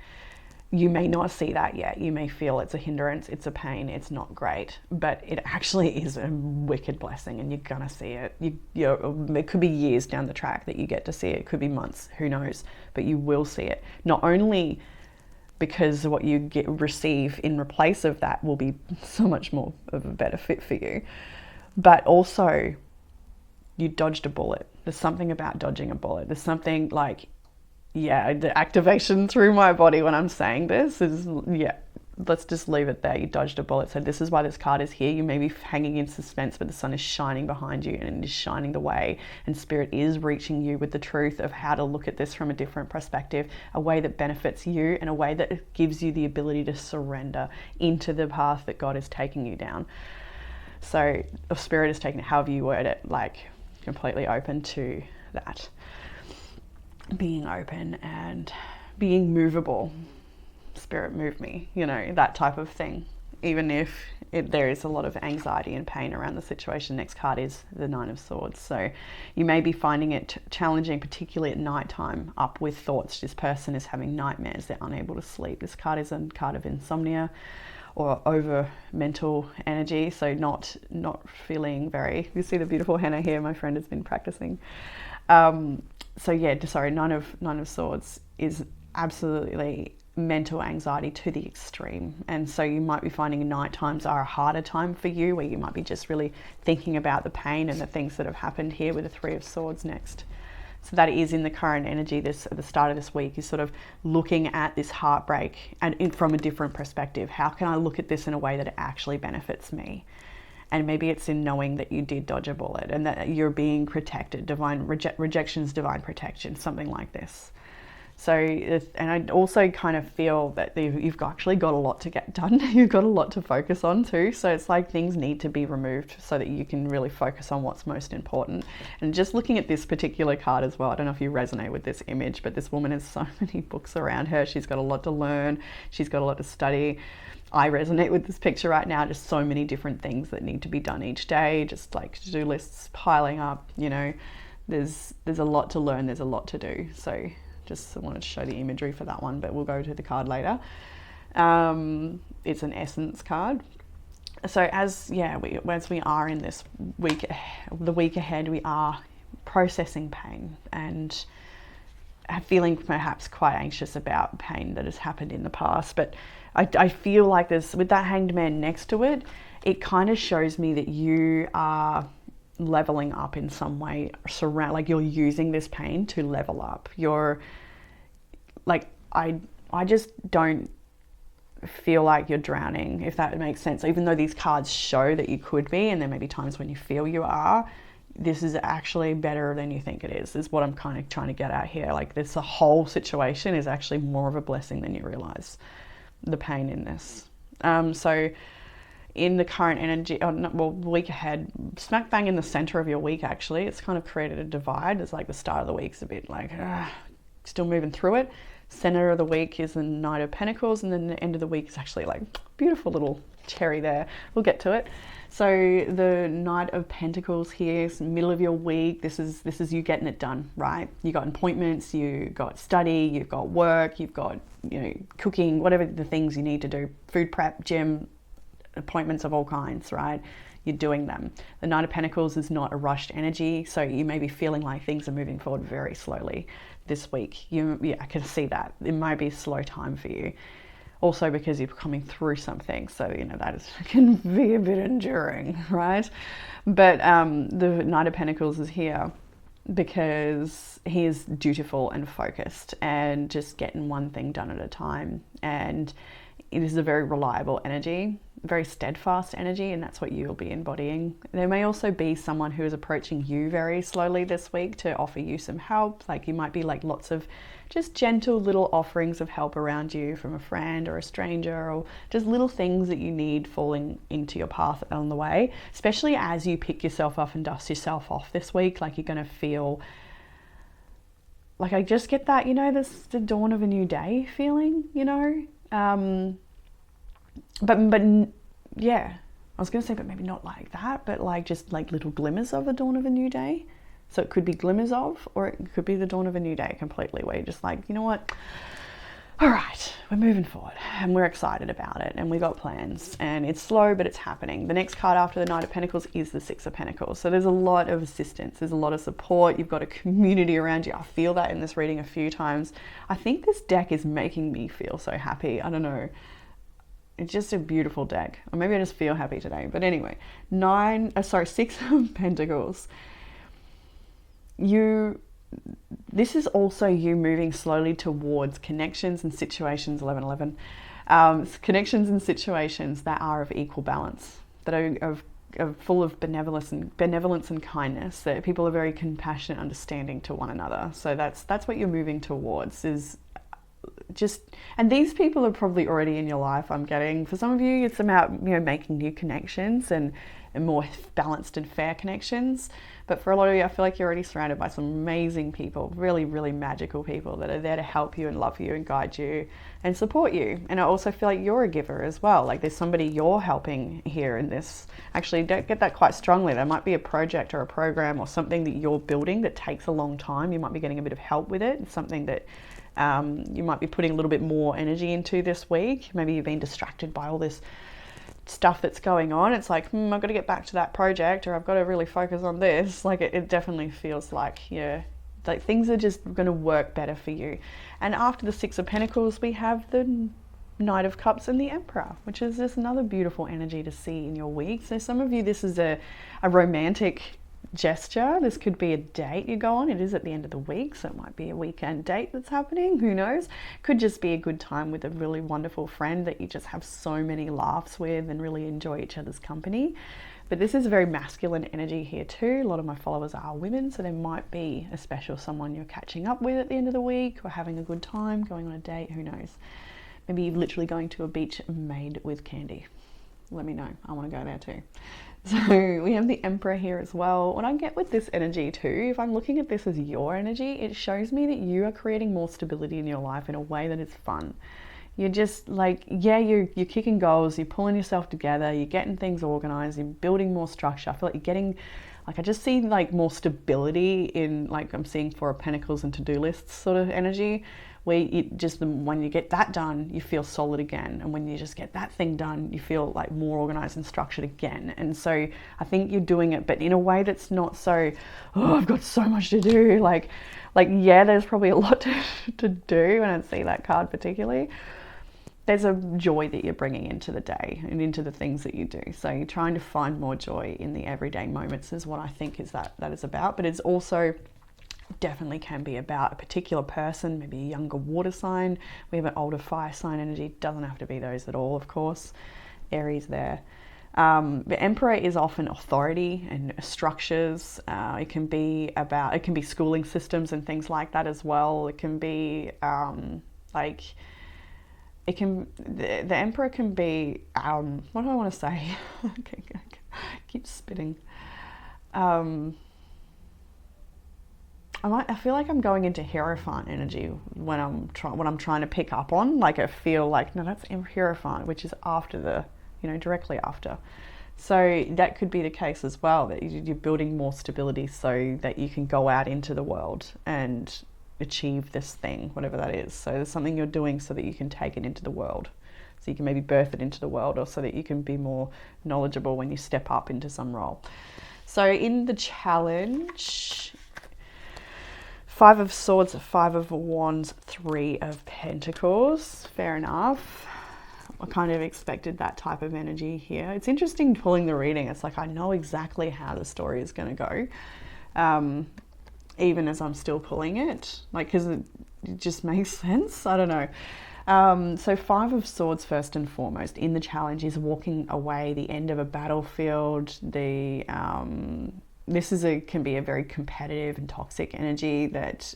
you may not see that yet. You may feel it's a hindrance, it's a pain, it's not great, but it actually is a wicked blessing, and you're gonna see it. It could be years down the track that you get to see it. It could be months, who knows, but you will see it. Not only because what you receive in replace of that will be so much more of a better fit for you, but also you dodged a bullet. There's something about dodging a bullet. There's something like, yeah, the activation through my body when I'm saying this is, yeah, let's just leave it there. You dodged a bullet. So this is why this card is here. You may be hanging in suspense, but the sun is shining behind you, and it is shining the way, and Spirit is reaching you with the truth of how to look at this from a different perspective, a way that benefits you, and a way that gives you the ability to surrender into the path that God is taking you down. So Spirit is taking it, however you word it, like completely open to that. Being open and being movable. Spirit, move me, that type of thing. Even if there is a lot of anxiety and pain around the situation. Next card is the Nine of Swords. So you may be finding it challenging, particularly at nighttime, up with thoughts. This person is having nightmares. They're unable to sleep. This card is a card of insomnia or over mental energy. So not feeling very, you see the beautiful henna here my friend has been practicing. So yeah, sorry, Nine of Swords is absolutely mental anxiety to the extreme. And so you might be finding night times are a harder time for you, where you might be just really thinking about the pain and the things that have happened here with the Three of Swords next. So that is in the current energy at the start of this week, is sort of looking at this heartbreak and from a different perspective. How can I look at this in a way that it actually benefits me? And maybe it's in knowing that you did dodge a bullet and that you're being protected, divine rejection's divine protection, something like this. So, and I also kind of feel that you've actually got a lot to get done. You've got a lot to focus on too. So it's like things need to be removed so that you can really focus on what's most important. And just looking at this particular card as well, I don't know if you resonate with this image, but this woman has so many books around her. She's got a lot to learn. She's got a lot to study. I resonate with this picture right now. Just so many different things that need to be done each day. Just like to-do lists piling up, you know, there's a lot to learn. There's a lot to do. So just wanted to show the imagery for that one, but we'll go to the card later. It's an essence card. So as we are in this week, the week ahead, we are processing pain and feeling perhaps quite anxious about pain that has happened in the past. But I feel like there's, with that Hanged Man next to it, it kind of shows me that you are leveling up in some way, like you're using this pain to level up. You're like, I just don't feel like you're drowning, if that makes sense. Even though these cards show that you could be, and there may be times when you feel you are, this is actually better than you think it is what I'm kind of trying to get at here. Like this whole situation is actually more of a blessing than you realize, the pain in this. So in the current energy, week ahead, smack bang in the center of your week, actually, it's kind of created a divide. It's like the start of the week's a bit like, still moving through it. Center of the week is the Knight of Pentacles, and then the end of the week is actually like beautiful little cherry there. We'll get to it. So the Knight of Pentacles here is middle of your week. This is you getting it done, right? You got appointments, you got study, you've got work, you've got, you know, cooking, whatever the things you need to do, food prep, gym, appointments of all kinds, right? You're doing them. The Knight of Pentacles is not a rushed energy, so you may be feeling like things are moving forward very slowly this week. I can see that. It might be a slow time for you. Also because you're coming through something, so you know that can be a bit enduring, right? But the Knight of Pentacles is here because he is dutiful and focused and just getting one thing done at a time. And it is a very reliable energy, very steadfast energy, and that's what you'll be embodying. There may also be someone who is approaching you very slowly this week to offer you some help. Like you might be like lots of just gentle little offerings of help around you from a friend or a stranger, or just little things that you need falling into your path on the way, especially as you pick yourself up and dust yourself off this week. Like you're going to feel like, I just get that, you know, this the dawn of a new day feeling, you know. But yeah, I was going to say, but maybe not like that, but like just like little glimmers of the dawn of a new day. So it could be glimmers of, or it could be the dawn of a new day completely, where you're just like, you know what? All right, we're moving forward and we're excited about it and we got plans, and it's slow, but it's happening. The next card after the Knight of Pentacles is the Six of Pentacles. So there's a lot of assistance. There's a lot of support. You've got a community around you. I feel that in this reading a few times. I think this deck is making me feel so happy. I don't know. It's just a beautiful deck. Or maybe I just feel happy today. But anyway, Six of Pentacles. This is also you moving slowly towards connections and situations, 1111. Connections and situations that are of equal balance, that are full of benevolence and kindness, that people are very compassionate, understanding to one another. So that's what you're moving towards, is just, and these people are probably already in your life. I'm getting, for some of you, it's about, you know, making new connections and more balanced and fair connections. But for a lot of you, I feel like you're already surrounded by some amazing people, really, really magical people that are there to help you and love you and guide you and support you. And I also feel like you're a giver as well. Like there's somebody you're helping here in this. Actually, don't get that quite strongly. There might be a project or a program or something that you're building that takes a long time. You might be getting a bit of help with it. It's something that you might be putting a little bit more energy into this week. Maybe you've been distracted by all this stuff that's going on. It's like, I've got to get back to that project, or I've got to really focus on this. Like it definitely feels like, yeah, like things are just going to work better for you. And after the Six of Pentacles, we have the Knight of Cups and the Emperor, which is just another beautiful energy to see in your week. So some of you, this is a romantic gesture. This could be a date you go on. It is at the end of the week, so it might be a weekend date that's happening. Who knows? Could just be a good time with a really wonderful friend that you just have so many laughs with and really enjoy each other's company. But this is a very masculine energy here too. A lot of my followers are women, so there might be a special someone you're catching up with at the end of the week, or having a good time, going on a date, who knows. Maybe you're literally going to a beach made with candy. Let me know, I want to go there too. So we have the Emperor here as well. What I get with this energy too, if I'm looking at this as your energy, it shows me that you are creating more stability in your life in a way that is fun. You're just like, yeah, you're kicking goals, you're pulling yourself together, you're getting things organized, you're building more structure. I feel like you're getting, like, I just see like more stability in, like, I'm seeing Four of Pentacles and to-do lists sort of energy, where you just, when you get that done, you feel solid again. And when you just get that thing done, you feel like more organized and structured again. And so I think you're doing it, but in a way that's not so, oh, I've got so much to do. Like yeah, there's probably a lot to do, and I see that card particularly. There's a joy that you're bringing into the day and into the things that you do. So you're trying to find more joy in the everyday moments is what I think is that is about. But it's also definitely can be about a particular person, maybe a younger water sign. We have an older fire sign energy. Doesn't have to be those at all, of course. Aries there. The Emperor is often authority and structures. It can be schooling systems and things like that as well. It can be the Emperor can be, what do I want to say? Okay, keep spitting. I feel like I'm going into Hierophant energy when I'm trying to pick up on. Like, I feel like, no, that's Hierophant, which is after the, directly after. So that could be the case as well, that you're building more stability so that you can go out into the world and achieve this thing, whatever that is. So there's something you're doing so that you can take it into the world. So you can maybe birth it into the world, or so that you can be more knowledgeable when you step up into some role. So in the challenge, 5 of Swords, 5 of Wands, 3 of Pentacles. Fair enough. I kind of expected that type of energy here. It's interesting pulling the reading. It's like I know exactly how the story is going to go. Even as I'm still pulling it, like, because it just makes sense. I don't know. So 5 of Swords, first and foremost, in the challenge is walking away, the end of a battlefield. This can be a very competitive and toxic energy that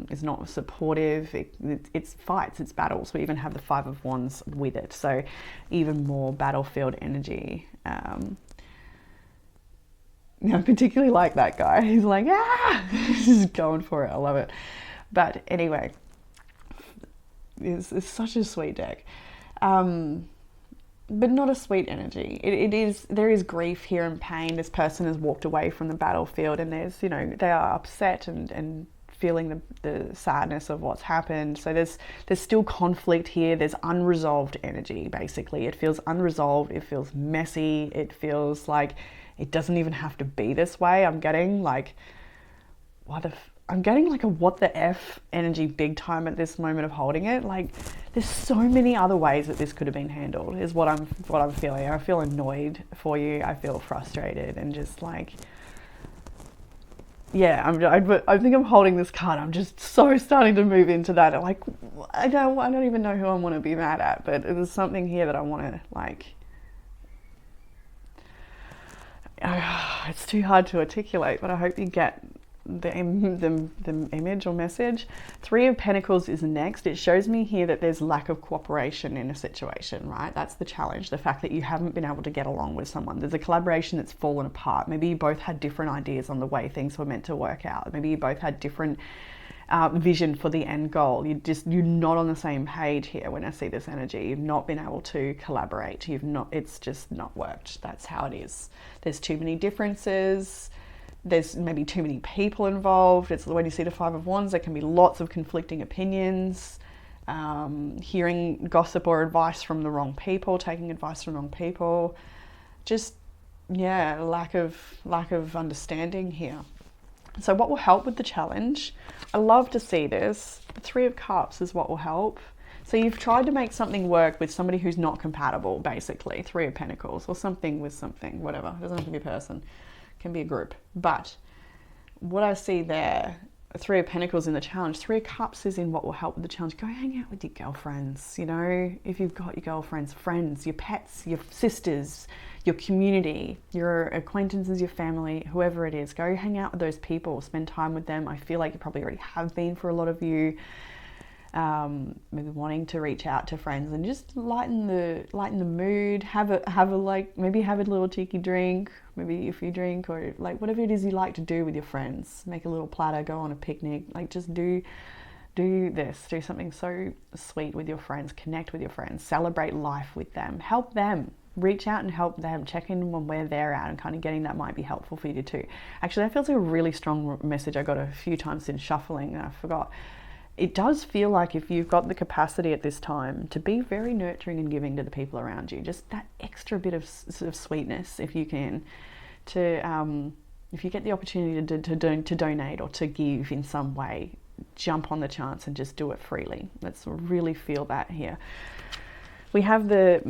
is not supportive. It's fights, it's battles. We even have the 5 of Wands with it. So even more battlefield energy. I particularly like that guy. He's like, he's just going for it. I love it. But anyway, it's such a sweet deck. But not a sweet energy. There is grief here and pain. This person has walked away from the battlefield, and there's, they are upset and feeling the sadness of what's happened. So there's still conflict here. There's unresolved energy, basically. It feels unresolved. It feels messy. It feels like it doesn't even have to be this way. I'm getting like, I'm getting like a what the F energy big time at this moment of holding it. Like, there's so many other ways that this could have been handled, is what I'm feeling. I feel annoyed for you. I feel frustrated and just like, yeah, I think I'm holding this card. I'm just so starting to move into that. Like, I don't even know who I want to be mad at, but there's something here that I want to like. It's too hard to articulate, but I hope you get the image or message. 3 of Pentacles is next. It shows me here that there's lack of cooperation in a situation, right? That's the challenge, the fact that you haven't been able to get along with someone. There's a collaboration that's fallen apart. Maybe you both had different ideas on the way things were meant to work out. Maybe you both had different vision for the end goal. You're not on the same page here when I see this energy. You've not been able to collaborate. It's just not worked. That's how it is. There's too many differences. There's maybe too many people involved. It's when you see the 5 of Wands, there can be lots of conflicting opinions, hearing gossip or advice from the wrong people, taking advice from the wrong people. Just, yeah, lack of understanding here. So what will help with the challenge? I love to see this. The 3 of Cups is what will help. So you've tried to make something work with somebody who's not compatible, basically. 3 of Pentacles, or something with something, whatever. It doesn't have to be a person. It can be a group. But what I see there, 3 of Pentacles in the challenge, 3 of Cups is in what will help with the challenge. Go hang out with your girlfriends, if you've got your girlfriends, friends, your pets, your sisters, your community, your acquaintances, your family, whoever it is. Go hang out with those people, spend time with them. I feel like you probably already have been for a lot of you. Maybe wanting to reach out to friends and just lighten the mood. Have a like, maybe have a little cheeky drink, maybe if you drink, or like whatever it is you like to do with your friends. Make a little platter, go on a picnic, like just do something so sweet with your friends. Connect with your friends, celebrate life with them, help them, reach out and help them, check in on where they're at, and kind of getting that might be helpful for you too. Actually, that feels like a really strong message I got a few times in shuffling and I forgot. It does feel like if you've got the capacity at this time to be very nurturing and giving to the people around you, just that extra bit of sort of sweetness, if you can, to if you get the opportunity to donate or to give in some way, jump on the chance and just do it freely. Let's really feel that here. We have the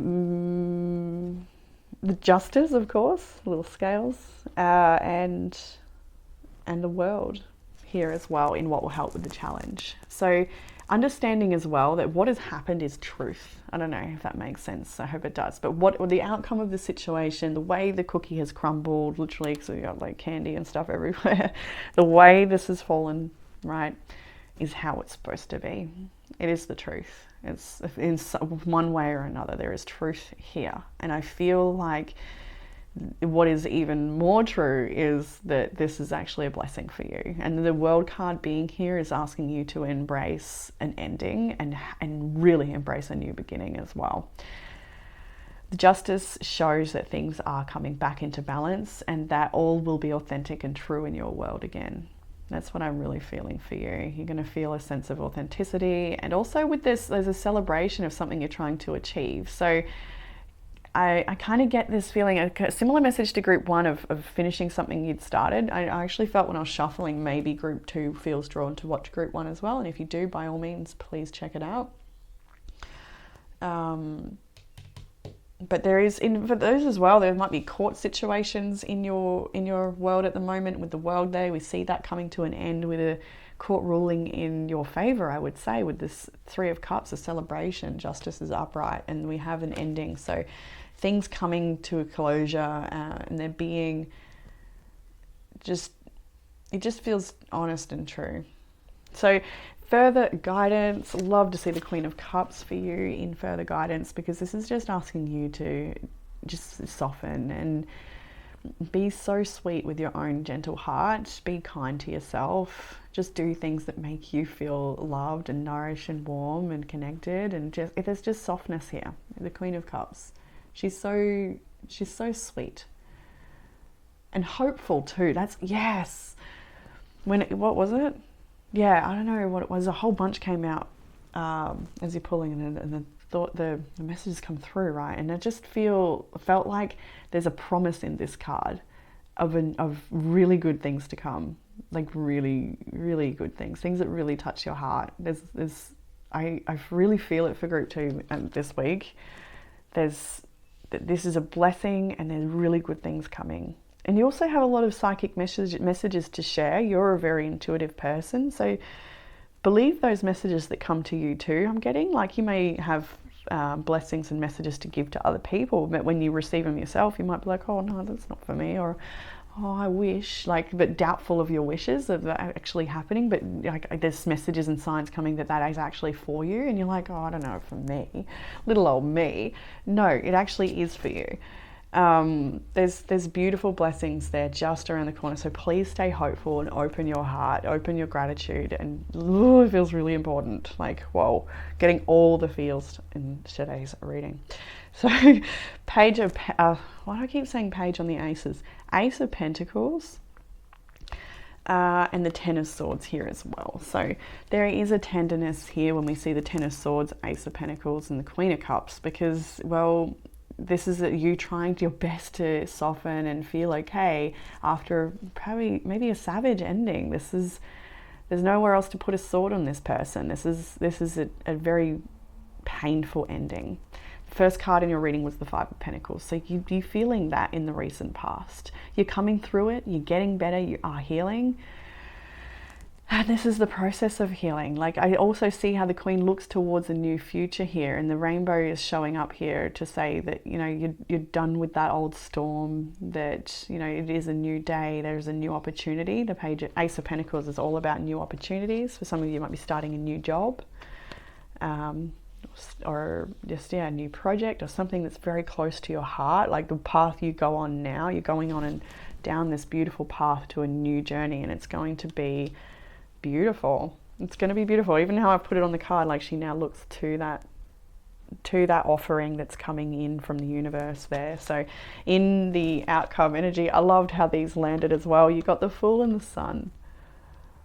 justice, of course, little scales, and the world here as well in what will help with the challenge. So understanding as well that what has happened is truth. I don't know if that makes sense. I hope it does. But what the outcome of the situation, the way the cookie has crumbled, literally, because we got like candy and stuff everywhere, the way this has fallen, right, is how it's supposed to be. It is the truth. It's in one way or another, there is truth here. And I feel like what is even more true is that this is actually a blessing for you. And the world card being here is asking you to embrace an ending and really embrace a new beginning as well. The justice shows that things are coming back into balance and that all will be authentic and true in your world again. That's what I'm really feeling for you. You're going to feel a sense of authenticity. And also with this, there's a celebration of something you're trying to achieve. So I kind of get this feeling, a similar message to group 1 of finishing something you'd started. I actually felt when I was shuffling, maybe group 2 feels drawn to watch group 1 as well. And if you do, by all means, please check it out. But there is, for those as well, there might be court situations in your world at the moment with the World Day. We see that coming to an end with a court ruling in your favor, I would say, with this 3 of Cups, a celebration. Justice is upright and we have an ending. So things coming to a closure and there being just, it just feels honest and true. So further guidance, love to see the Queen of Cups for you in further guidance, because this is just asking you to just soften and be so sweet with your own gentle heart. Be kind to yourself. Just do things that make you feel loved and nourished and warm and connected. And just, if there's just softness here, the Queen of Cups, she's so sweet and hopeful too. That's, yes. What was it? Yeah, I don't know what it was. A whole bunch came out as you're pulling, and the messages come through, right? And I just felt like there's a promise in this card of really good things to come, like really, really good things that really touch your heart. I really feel it for group 2 this week. This is a blessing, and there's really good things coming. And you also have a lot of psychic messages to share. You're a very intuitive person, so believe those messages that come to you too. I'm getting like you may have blessings and messages to give to other people, but when you receive them yourself, you might be like, oh no, that's not for me, or oh, I wish, but doubtful of your wishes of that actually happening. But like there's messages and signs coming that is actually for you, and you're like, oh, I don't know, for me, little old me. No, it actually is for you. There's beautiful blessings there just around the corner. So please stay hopeful and open your heart, open your gratitude. And it feels really important. Like, whoa, getting all the feels in today's reading. So page of, why do I keep saying page on the aces? Ace of Pentacles. And the Ten of Swords here as well. So there is a tenderness here when we see the Ten of Swords, Ace of Pentacles, and the Queen of Cups, because, well, this is you trying your best to soften and feel okay after probably maybe a savage ending. There's nowhere else to put a sword on this person. This is a very painful ending. The first card in your reading was the Five of Pentacles. So you're feeling that in the recent past. You're coming through it. You're getting better. You are healing. And this is the process of healing. Like, I also see how the Queen looks towards a new future here, and the rainbow is showing up here to say that, you know, you're done with that old storm, that, you know, it is a new day, there's a new opportunity. The page Ace of Pentacles is all about new opportunities. For some of you, you might be starting a new job, or just, yeah, a new project, or something that's very close to your heart. Like the path you go on now, you're going on and down this beautiful path to a new journey, and it's going to be beautiful. It's going to be beautiful. Even how I've put it on the card, like she now looks to that offering that's coming in from the universe there. So in the outcome energy, I loved how these landed as well. You got the Fool and the Sun.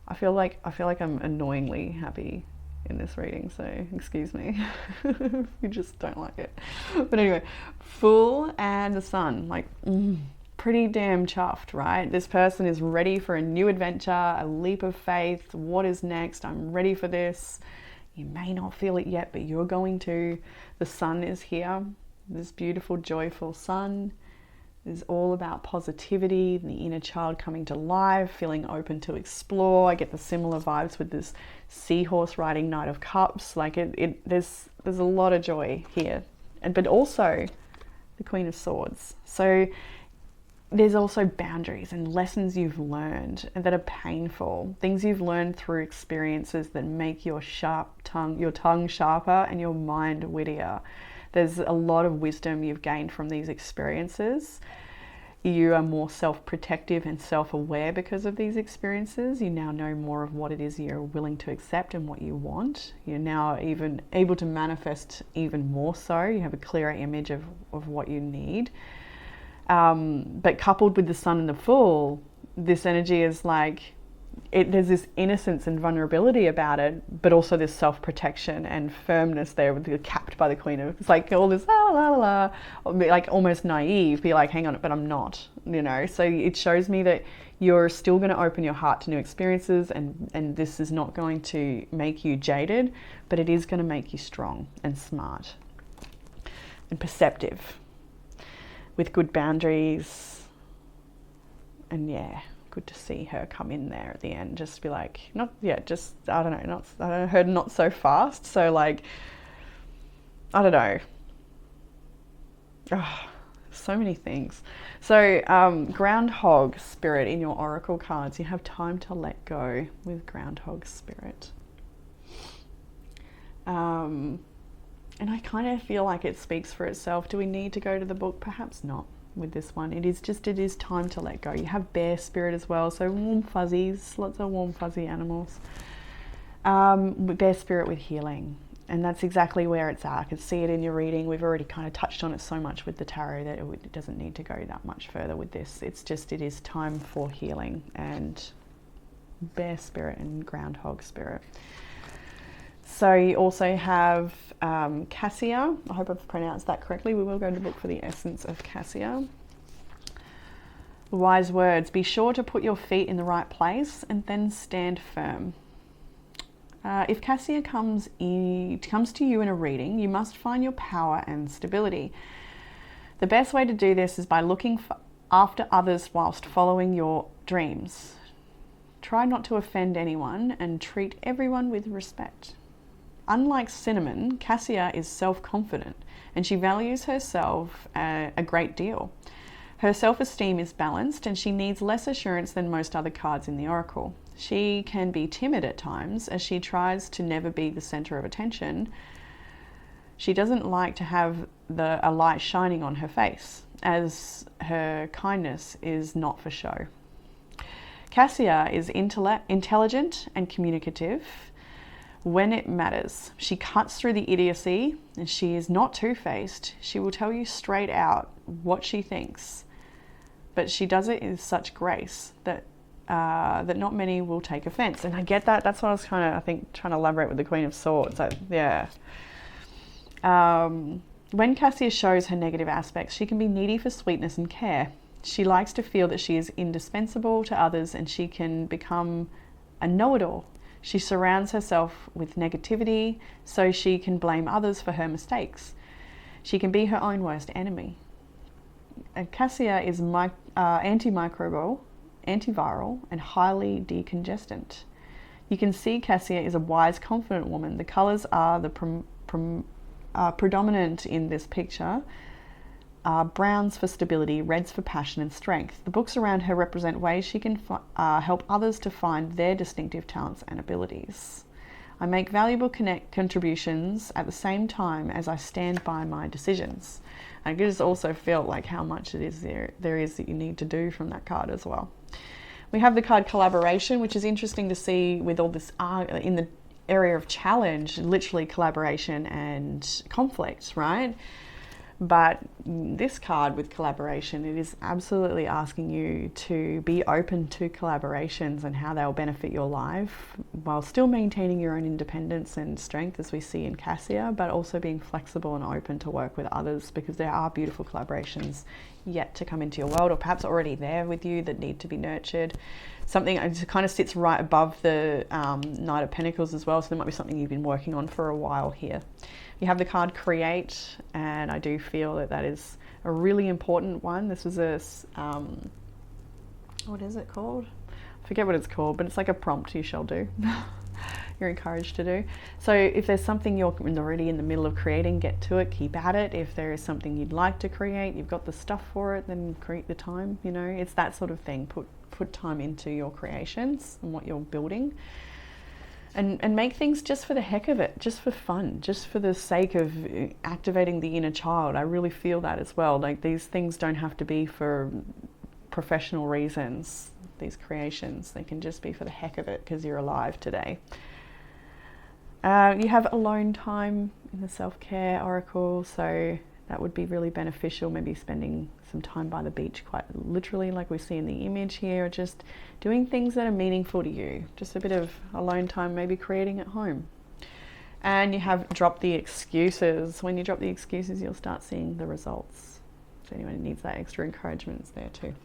I feel like I'm annoyingly happy in this reading, so excuse me if you just don't like it. But anyway, Fool and the Sun, like pretty damn chuffed, right? This person is ready for a new adventure, a leap of faith. What is next? I'm ready for this. You may not feel it yet, but you're going to. The Sun is here. This beautiful, joyful Sun is all about positivity, the inner child coming to life, feeling open to explore. I get the similar vibes with this seahorse riding Knight of Cups. Like there's a lot of joy here, but also the Queen of Swords. So there's also boundaries and lessons you've learned and that are painful, things you've learned through experiences that make your tongue sharper and your mind wittier. There's a lot of wisdom you've gained from these experiences. You are more self-protective and self-aware because of these experiences. You now know more of what it is you're willing to accept and what you want. You're now even able to manifest even more so. You have a clearer image of what you need. But coupled with the Sun and the Fool, this energy is like, there's this innocence and vulnerability about it, but also this self-protection and firmness there, with the capped by the Queen of, it's like all this la la la, like almost naive, be like, hang on, but I'm not, you know. So it shows me that you're still going to open your heart to new experiences, and this is not going to make you jaded, but it is going to make you strong and smart and perceptive, with good boundaries. And yeah, good to see her come in there at the end, just be like, not, yeah, just, I don't know, I heard not so fast. So like, I don't know. Oh, so many things. So Groundhog Spirit in your Oracle cards, you have time to let go with Groundhog Spirit. And I kind of feel like it speaks for itself. Do we need to go to the book? Perhaps not with this one. It is time to let go. You have Bear Spirit as well, so warm fuzzies, lots of warm fuzzy animals. Bear Spirit with healing, and that's exactly where it's at. I can see it in your reading. We've already kind of touched on it so much with the tarot that it doesn't need to go that much further with this. It's just, it is time for healing, and Bear Spirit and Groundhog Spirit. So you also have Cassia. I hope I've pronounced that correctly. We will go to the book for the essence of Cassia. Wise words. Be sure to put your feet in the right place and then stand firm. If Cassia comes to you in a reading, you must find your power and stability. The best way to do this is by looking after others whilst following your dreams. Try not to offend anyone and treat everyone with respect. Unlike Cinnamon, Cassia is self-confident and she values herself a great deal. Her self-esteem is balanced and she needs less assurance than most other cards in the Oracle. She can be timid at times as she tries to never be the center of attention. She doesn't like to have a light shining on her face, as her kindness is not for show. Cassia is intelligent and communicative. When it matters, she cuts through the idiocy, and she is not two-faced. She will tell you straight out what she thinks, but she does it with such grace that not many will take offense. And I get that. That's what I was kind of, I think, trying to elaborate with the Queen of Swords. Yeah. When Cassia shows her negative aspects, she can be needy for sweetness and care. She likes to feel that she is indispensable to others, and she can become a know-it-all. She surrounds herself with negativity so she can blame others for her mistakes. She can be her own worst enemy. And Cassia is antimicrobial, antiviral, and highly decongestant. You can see Cassia is a wise, confident woman. The colours are predominant in this picture. Browns for stability, reds for passion and strength. The books around her represent ways she can help others to find their distinctive talents and abilities. I make valuable contributions at the same time as I stand by my decisions. I just also felt like how much it is there is that you need to do from that card as well. We have the card collaboration, which is interesting to see with all this in the area of challenge, literally collaboration and conflict, right? But this card with collaboration, it is absolutely asking you to be open to collaborations and how they'll benefit your life while still maintaining your own independence and strength, as we see in Cassia, but also being flexible and open to work with others, because there are beautiful collaborations yet to come into your world, or perhaps already there with you that need to be nurtured. Something that kind of sits right above the Knight of Pentacles as well, so there might be something you've been working on for a while here. You have the card Create, and I do feel that that is a really important one. This is a, what is it called? I forget what it's called, but it's like a prompt you shall do. You're encouraged to do. So if there's something you're already in the middle of creating, get to it, keep at it. If there is something you'd like to create, you've got the stuff for it, then create the time, you know, it's that sort of thing. Put time into your creations and what you're building. And make things just for the heck of it, just for fun, just for the sake of activating the inner child. I really feel that as well. Like, these things don't have to be for professional reasons, these creations. They can just be for the heck of it because you're alive today. You have alone time in the self-care oracle, so that would be really beneficial, maybe spending some time by the beach, quite literally, like we see in the image here, or just doing things that are meaningful to you. Just a bit of alone time, maybe creating at home. And you have drop the excuses. When you drop the excuses, you'll start seeing the results. So anyone who needs that extra encouragement is there too.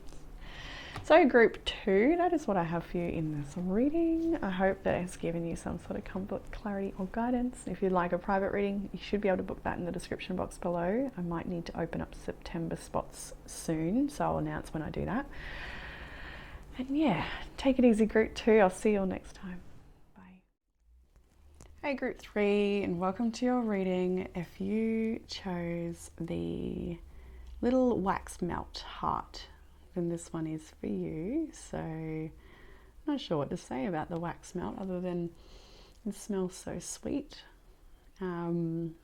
So group 2, that is what I have for you in this reading. I hope that has given you some sort of comfort, clarity or guidance. If you'd like a private reading, you should be able to book that in the description box below. I might need to open up September spots soon, so I'll announce when I do that. And yeah, take it easy group 2. I'll see you all next time. Bye. Hey group 3, and welcome to your reading. If you chose the little wax melt heart, then this one is for you. So I'm not sure what to say about the wax melt other than it smells so sweet, and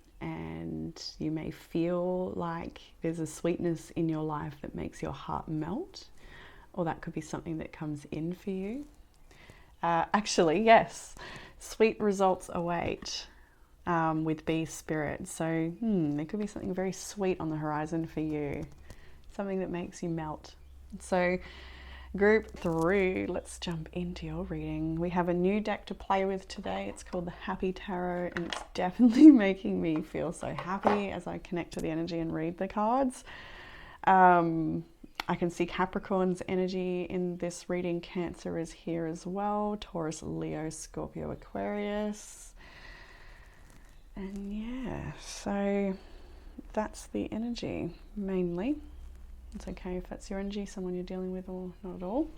you may feel like there's a sweetness in your life that makes your heart melt, or that could be something that comes in for you. Actually, yes, sweet results await with Bee Spirit. So there could be something very sweet on the horizon for you, something that makes you melt. So group 3, let's jump into your reading. We have a new deck to play with today. It's called the Happy Tarot, and it's definitely making me feel so happy as I connect to the energy and read the cards. I can see Capricorn's energy in this reading. Cancer is here as well. Taurus, Leo, Scorpio, Aquarius. And yeah, so that's the energy mainly. It's okay if that's your energy, someone you're dealing with, or not at all.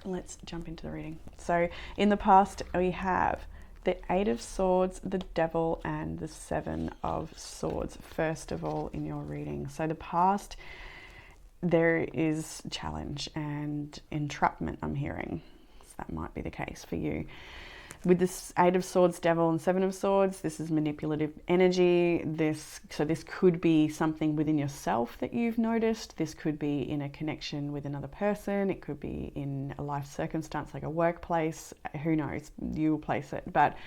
Let's jump into the reading. So in the past, we have the 8 of Swords, the Devil, and the 7 of Swords, first of all, in your reading. So the past, there is challenge and entrapment, I'm hearing. So that might be the case for you. With this 8 of Swords, Devil, and 7 of Swords, this is manipulative energy. So this could be something within yourself that you've noticed. This could be in a connection with another person. It could be in a life circumstance like a workplace. Who knows? You will place it. But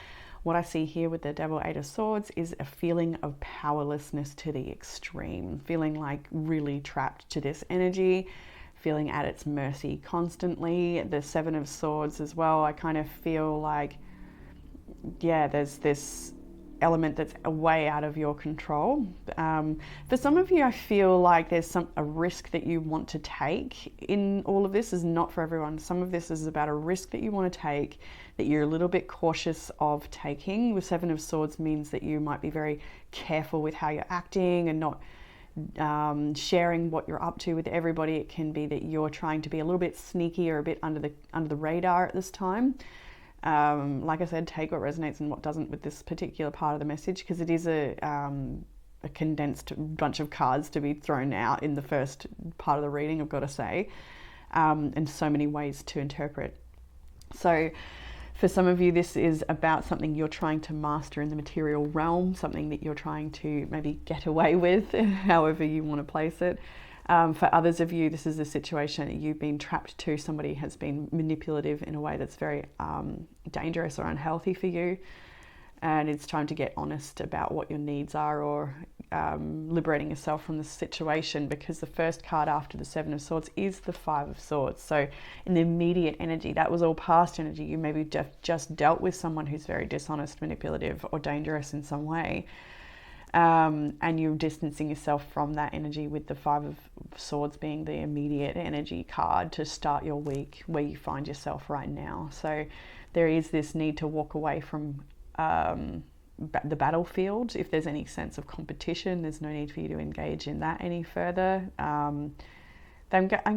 what I see here with the Devil, 8 of Swords, is a feeling of powerlessness to the extreme. Feeling like really trapped to this energy. Feeling at its mercy constantly. The 7 of Swords as well, I kind of feel like, yeah, there's this element that's way out of your control. For some of you, I feel like there's a risk that you want to take in all of this. Is not for everyone. Some of this is about a risk that you want to take that you're a little bit cautious of taking. With 7 of Swords means that you might be very careful with how you're acting and not sharing what you're up to with everybody. It can be that you're trying to be a little bit sneaky or a bit under the radar at this time. Like I said, take what resonates and what doesn't with this particular part of the message, because it is a condensed bunch of cards to be thrown out in the first part of the reading, I've got to say, and so many ways to interpret. So for some of you, this is about something you're trying to master in the material realm, something that you're trying to maybe get away with, however you want to place it. For others of you, this is a situation that you've been trapped to. Somebody has been manipulative in a way that's very dangerous or unhealthy for you. And it's time to get honest about what your needs are, or liberating yourself from the situation, because the first card after the Seven of Swords is the Five of Swords. So in the immediate energy, that was all past energy. You maybe just dealt with someone who's very dishonest, manipulative, or dangerous in some way. And you're distancing yourself from that energy, with the Five of Swords being the immediate energy card to start your week where you find yourself right now. So there is this need to walk away from the battlefield. If there's any sense of competition, there's no need for you to engage in that any further. I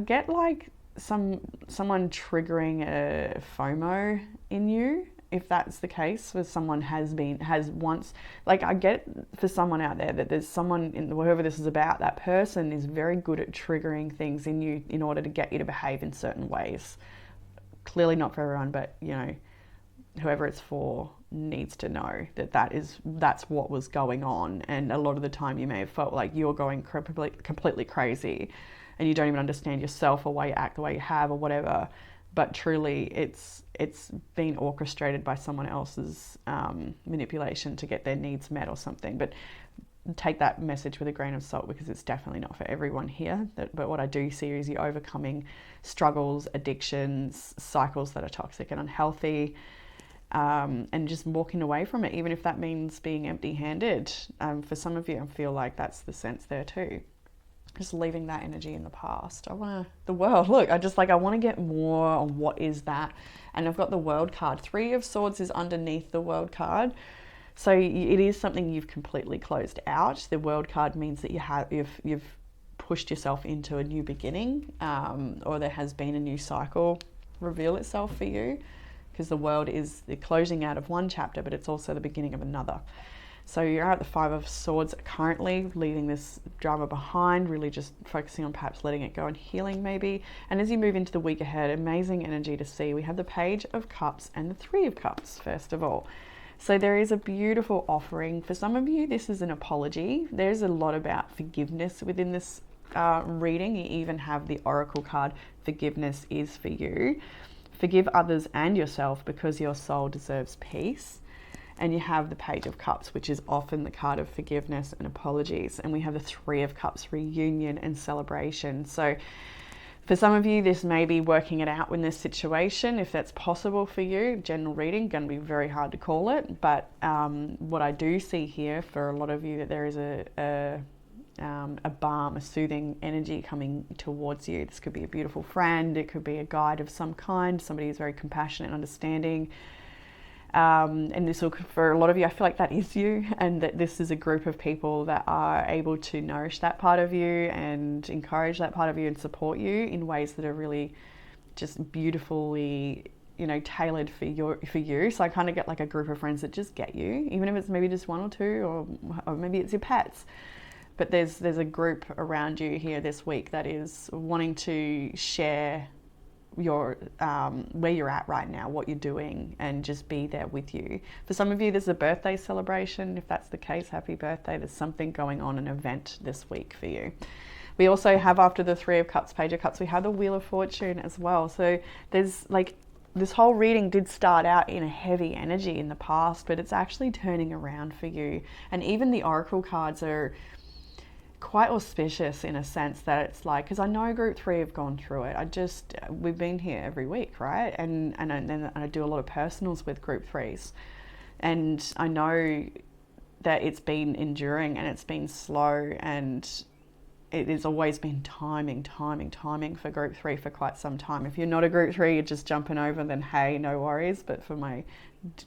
get like someone triggering a FOMO in you, if that's the case, for someone has once, like I get for someone out there that there's someone in whoever this is about, that person is very good at triggering things in you in order to get you to behave in certain ways. Clearly not for everyone, but you know, whoever it's for needs to know that that's what was going on. And a lot of the time you may have felt like you're going completely crazy and you don't even understand yourself or why you act the way you have or whatever, but truly it's been orchestrated by someone else's manipulation to get their needs met or something. But take that message with a grain of salt, because it's definitely not for everyone here. But what I do see is you overcoming struggles, addictions, cycles that are toxic and unhealthy, and just walking away from it, even if that means being empty-handed. For some of you, I feel like that's the sense there too. Just leaving that energy in the past. I want to get more on what is that. And I've got the World card. Three of Swords is underneath the World card. So it is something you've completely closed out. The World card means that you've pushed yourself into a new beginning, or there has been a new cycle reveal itself for you, because the World is the closing out of one chapter, but it's also the beginning of another. So you're at the Five of Swords currently, leaving this drama behind, really just focusing on perhaps letting it go and healing maybe. And as you move into the week ahead, amazing energy to see. We have the Page of Cups and the Three of Cups, first of all. So there is a beautiful offering. For some of you, this is an apology. There's a lot about forgiveness within this reading. You even have the Oracle card, Forgiveness is for you. Forgive others and yourself because your soul deserves peace. And you have the Page of Cups, which is often the card of forgiveness and apologies. And we have the Three of Cups, reunion and celebration. So for some of you, this may be working it out in this situation, if that's possible for you. General reading, going to be very hard to call it. But what I do see here for a lot of you, that there is a balm, a soothing energy coming towards you. This could be a beautiful friend. It could be a guide of some kind, somebody who's very compassionate and understanding. And this will, for a lot of you, I feel like that is you, and that this is a group of people that are able to nourish that part of you and encourage that part of you and support you in ways that are really just beautifully, you know, tailored for you. So I kind of get like a group of friends that just get you, even if it's maybe just one or two, or maybe it's your pets. But there's a group around you here this week that is wanting to share your where you're at right now, what you're doing, and just be there with you. For some of you, there's a birthday celebration. If that's the case, happy birthday. There's something going on, an event this week for you. We also have, after the Three of Cups, Page of Cups, we have the Wheel of Fortune as well. So there's like, this whole reading did start out in a heavy energy in the past, but it's actually turning around for you. And even the Oracle cards are quite auspicious in a sense that it's like, because I know group 3 have gone through it. We've been here every week, right? And I do a lot of personals with group 3s, and I know that it's been enduring and it's been slow, and it has always been timing for group 3 for quite some time. If you're not a group 3, you're just jumping over, then hey, no worries. But for my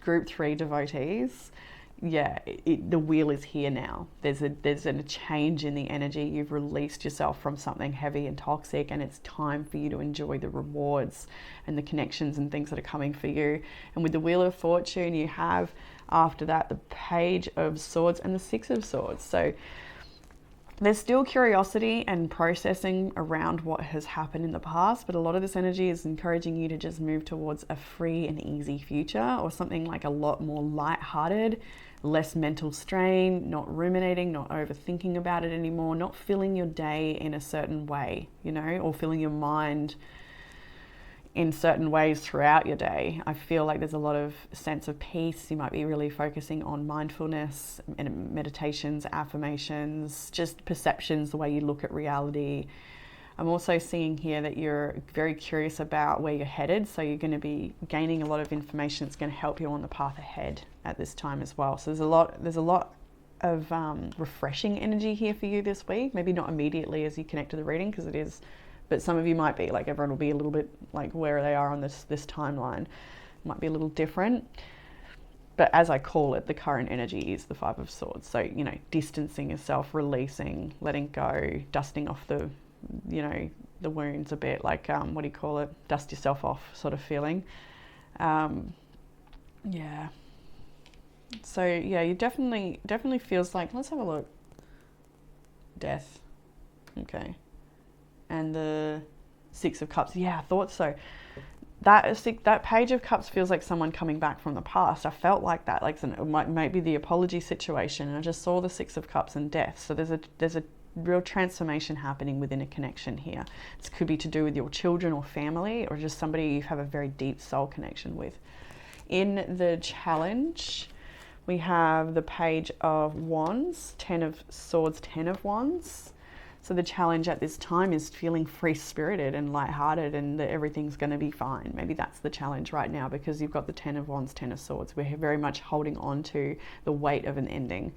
group 3 devotees, yeah, the wheel is here now. There's a change in the energy. You've released yourself from something heavy and toxic, and it's time for you to enjoy the rewards and the connections and things that are coming for you. And with the Wheel of Fortune, you have after that the Page of Swords and the Six of Swords. So there's still curiosity and processing around what has happened in the past, but a lot of this energy is encouraging you to just move towards a free and easy future, or something like a lot more lighthearted, less mental strain, not ruminating, not overthinking about it anymore, not filling your day in a certain way, you know, or filling your mind in certain ways throughout your day. I feel like there's a lot of sense of peace. You might be really focusing on mindfulness, meditations, affirmations, just perceptions, the way you look at reality. I'm also seeing here that you're very curious about where you're headed, so you're going to be gaining a lot of information that's going to help you on the path ahead at this time as well. So there's a lot of refreshing energy here for you this week. Maybe not immediately as you connect to the reading, because it is, but some of you might be, like everyone will be a little bit like where they are on this timeline. Might be a little different. But as I call it, the current energy is the Five of Swords. So, you know, distancing yourself, releasing, letting go, dusting off the, you know, the wounds a bit, like, what do you call it? Dust yourself off sort of feeling. Yeah. So, yeah, you definitely feels like, let's have a look. Death. Okay. And the Six of Cups. Yeah, I thought so. That Page of Cups feels like someone coming back from the past. I felt like that, like it might be the apology situation. And I just saw the Six of Cups and death. So there's a real transformation happening within a connection here. This could be to do with your children or family, or just somebody you have a very deep soul connection with. In the challenge, we have the Page of Wands, Ten of Swords, Ten of Wands. So the challenge at this time is feeling free-spirited and lighthearted, and that everything's going to be fine. Maybe that's the challenge right now, because you've got the Ten of Wands, Ten of Swords. We're very much holding on to the weight of an ending.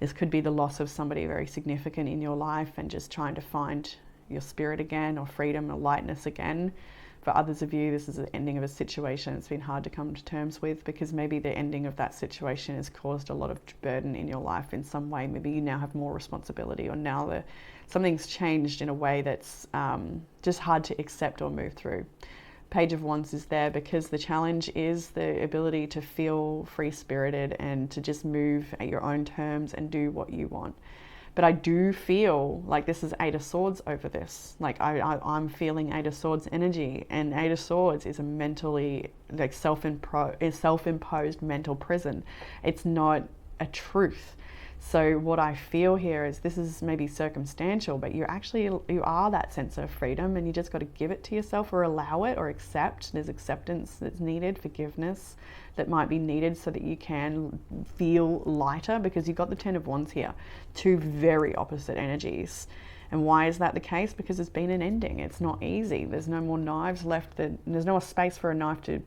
This could be the loss of somebody very significant in your life, and just trying to find your spirit again, or freedom or lightness again. For others of you, this is the ending of a situation it's been hard to come to terms with, because maybe the ending of that situation has caused a lot of burden in your life in some way. Maybe you now have more responsibility, or now something's changed in a way that's just hard to accept or move through. Page of Wands is there because the challenge is the ability to feel free-spirited and to just move at your own terms and do what you want. But I do feel like this is Eight of Swords over this. Like I'm feeling Eight of Swords energy, and Eight of Swords is a mentally, like self-imposed mental prison. It's not a truth. So what I feel here is, this is maybe circumstantial, but you are that sense of freedom, and you just got to give it to yourself, or allow it, or accept. There's acceptance that's needed, forgiveness that might be needed, so that you can feel lighter, because you've got the Ten of Wands here, two very opposite energies. And why is that the case? Because it's been an ending. It's not easy. There's no more knives left. There's no space for a knife to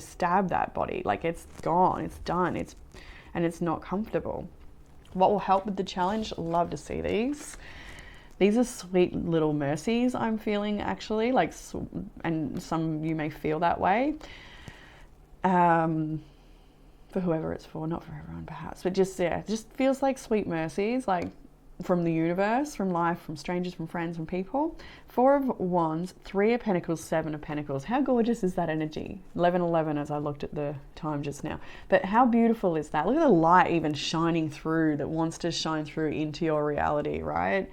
stab that body. Like, it's gone, it's done, and it's not comfortable. What will help with the challenge? Love to see these. These are sweet little mercies I'm feeling, actually, like, and some you may feel that way. For whoever it's for, not for everyone perhaps, but just, yeah, it just feels like sweet mercies, like from the universe, from life, from strangers, from friends, from people. Four of Wands, Three of Pentacles, Seven of Pentacles. How gorgeous is that energy? 11:11 as I looked at the time just now. But how beautiful is that? Look at the light even shining through, that wants to shine through into your reality, right?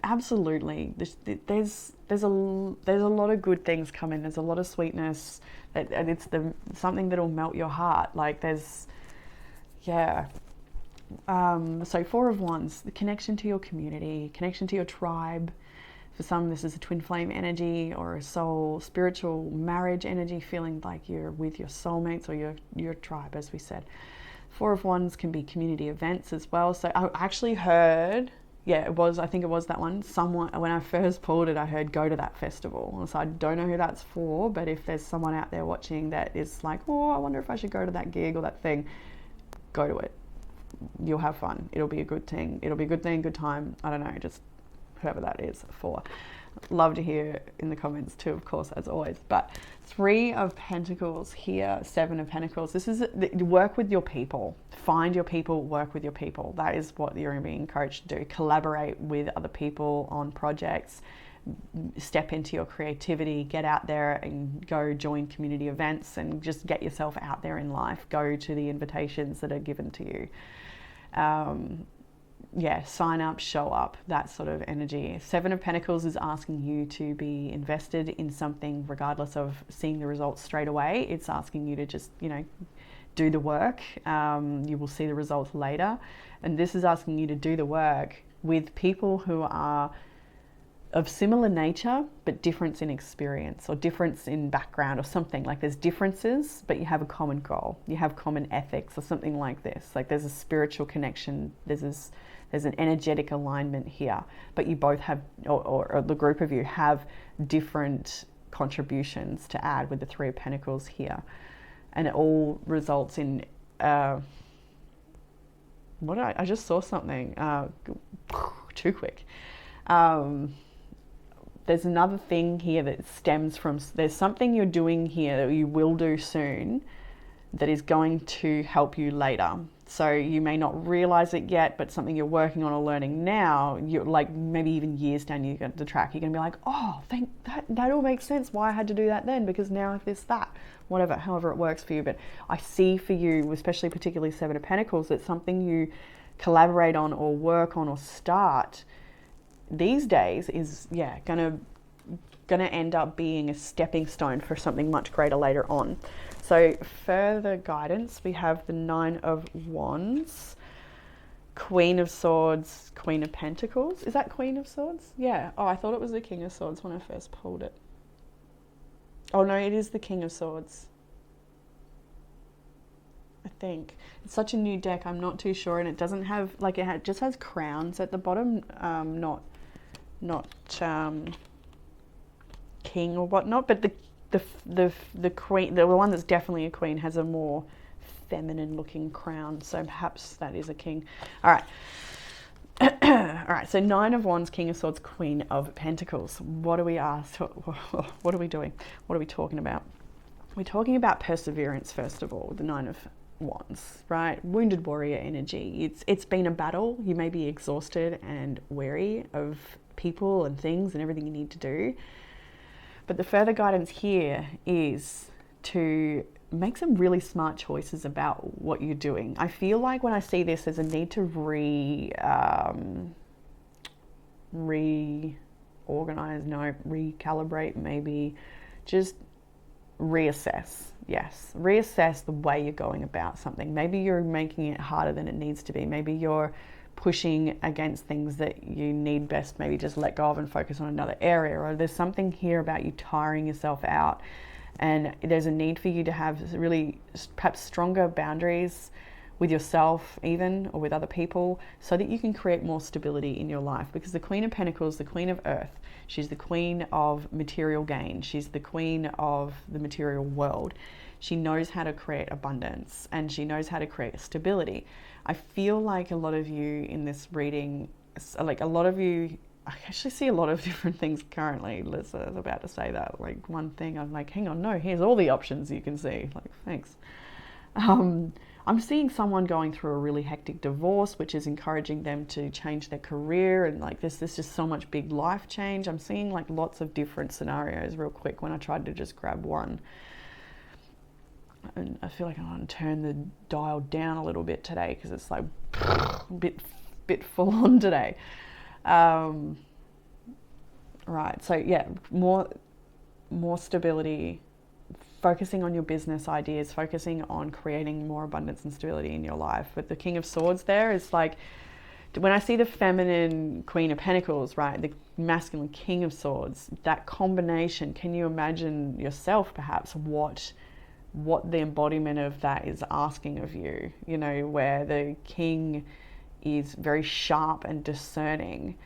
Absolutely. There's a lot of good things coming. There's a lot of sweetness, and it's something that'll melt your heart. Like, there's, yeah. So Four of Wands, the connection to your community, connection to your tribe. For some, this is a twin flame energy, or a soul, spiritual marriage energy, feeling like you're with your soulmates or your tribe, as we said. Four of Wands can be community events as well. So I actually heard, yeah, I think it was that one. Someone, when I first pulled it, I heard go to that festival. So I don't know who that's for, but if there's someone out there watching that is like, oh, I wonder if I should go to that gig or that thing, go to it. You'll have fun. It'll be a good thing. It'll be a good thing, good time. I don't know, just whoever that is for. Love to hear in the comments too, of course, as always. But 3 of Pentacles here, 7 of Pentacles. This is work with your people. Find your people, work with your people. That is what you're being encouraged to do. Collaborate with other people on projects. Step into your creativity, get out there and go join community events and just get yourself out there in life. Go to the invitations that are given to you. Yeah, sign up, show up, that sort of energy. 7 of Pentacles is asking you to be invested in something regardless of seeing the results straight away. It's asking you to just, do the work. You will see the results later. And this is asking you to do the work with people who are of similar nature, but difference in experience or difference in background or something. Like there's differences, but you have a common goal. You have common ethics or something like this. Like there's a spiritual connection. There's an energetic alignment here, but you both have, or the group of you have different contributions to add with the 3 of Pentacles here. And it all results in, I just saw something, too quick. There's another thing here that stems from, there's something you're doing here that you will do soon that is going to help you later. So you may not realize it yet, but something you're working on or learning now, you're like maybe even years down the track, you're gonna be like, oh, that all makes sense why I had to do that then, because now if this, that, whatever, however it works for you. But I see for you, especially particularly 7 of Pentacles, that something you collaborate on or work on or start these days is, gonna end up being a stepping stone for something much greater later on. So further guidance, we have the 9 of Wands, Queen of Swords, Queen of Pentacles. Is that Queen of Swords? Yeah. Oh, I thought it was the King of Swords when I first pulled it. Oh no, it is the King of Swords. I think. It's such a new deck, I'm not too sure, and it doesn't have, like it just has crowns at the bottom, not king or whatnot, but the queen, the one that's definitely a queen, has a more feminine looking crown, so perhaps that is a king. All right. All right, so 9 of Wands, King of Swords, Queen of Pentacles. What do we ask? What are we doing? What are we talking about? We're talking about perseverance, first of all, the 9 of Wands, right? Wounded warrior energy. It's been a battle. You may be exhausted and weary of people and things and everything you need to do. But the further guidance here is to make some really smart choices about what you're doing. I feel like when I see this, there's a need to recalibrate, maybe just reassess. Yes, reassess the way you're going about something. Maybe you're making it harder than it needs to be. Maybe you're pushing against things that you need best maybe just let go of and focus on another area, or there's something here about you tiring yourself out, and there's a need for you to have really perhaps stronger boundaries with yourself even, or with other people, so that you can create more stability in your life. Because the Queen of Pentacles, the Queen of Earth, she's the queen of material gain, she's the queen of the material world. She knows how to create abundance and she knows how to create stability. I feel like a lot of you in this reading, like a lot of you, I actually see a lot of different things currently. Liz was about to say that, like one thing, I'm like, hang on, no, here's all the options you can see. Like, thanks. I'm seeing someone going through a really hectic divorce, which is encouraging them to change their career, and like there's just so much big life change. I'm seeing like lots of different scenarios real quick when I tried to just grab one. And I feel like I want to turn the dial down a little bit today because it's like a bit full on today. Right, so yeah, more stability, focusing on your business ideas, focusing on creating more abundance and stability in your life. But the King of Swords there is like, when I see the feminine Queen of Pentacles, right, the masculine King of Swords, that combination, can you imagine yourself perhaps what the embodiment of that is asking of you, you know, where the king is very sharp and discerning,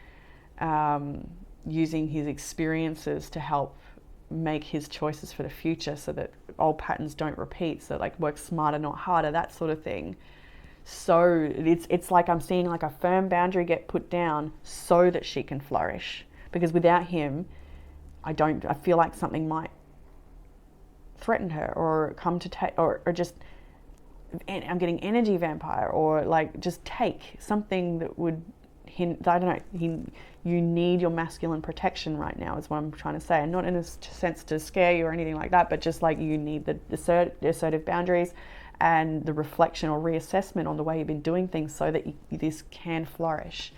using his experiences to help make his choices for the future so that old patterns don't repeat, so like work smarter, not harder, that sort of thing. So it's like I'm seeing like a firm boundary get put down so that she can flourish, because without him, I feel like something might threaten her or come to take, or just, I'm getting energy vampire, or like just take something that would hint, I don't know, you need your masculine protection right now is what I'm trying to say, and not in a sense to scare you or anything like that, but just like you need the assertive boundaries and the reflection or reassessment on the way you've been doing things so that this can flourish.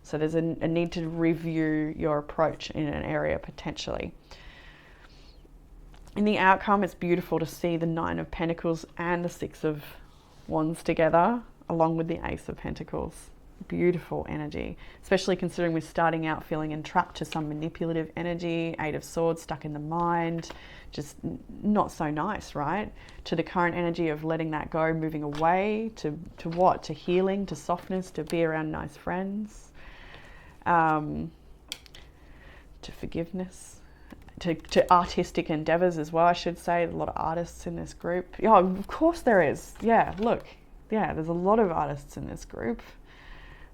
So there's a need to review your approach in an area potentially. In the outcome, it's beautiful to see the Nine of Pentacles and the Six of Wands together, along with the Ace of Pentacles. Beautiful energy, especially considering we're starting out feeling entrapped to some manipulative energy, Eight of Swords stuck in the mind, just not so nice, right? To the current energy of letting that go, moving away, to what? To healing, to softness, to be around nice friends, to forgiveness. To artistic endeavors as well, I should say. A lot of artists in this group. Yeah, of course there is. Yeah, look. Yeah, there's a lot of artists in this group.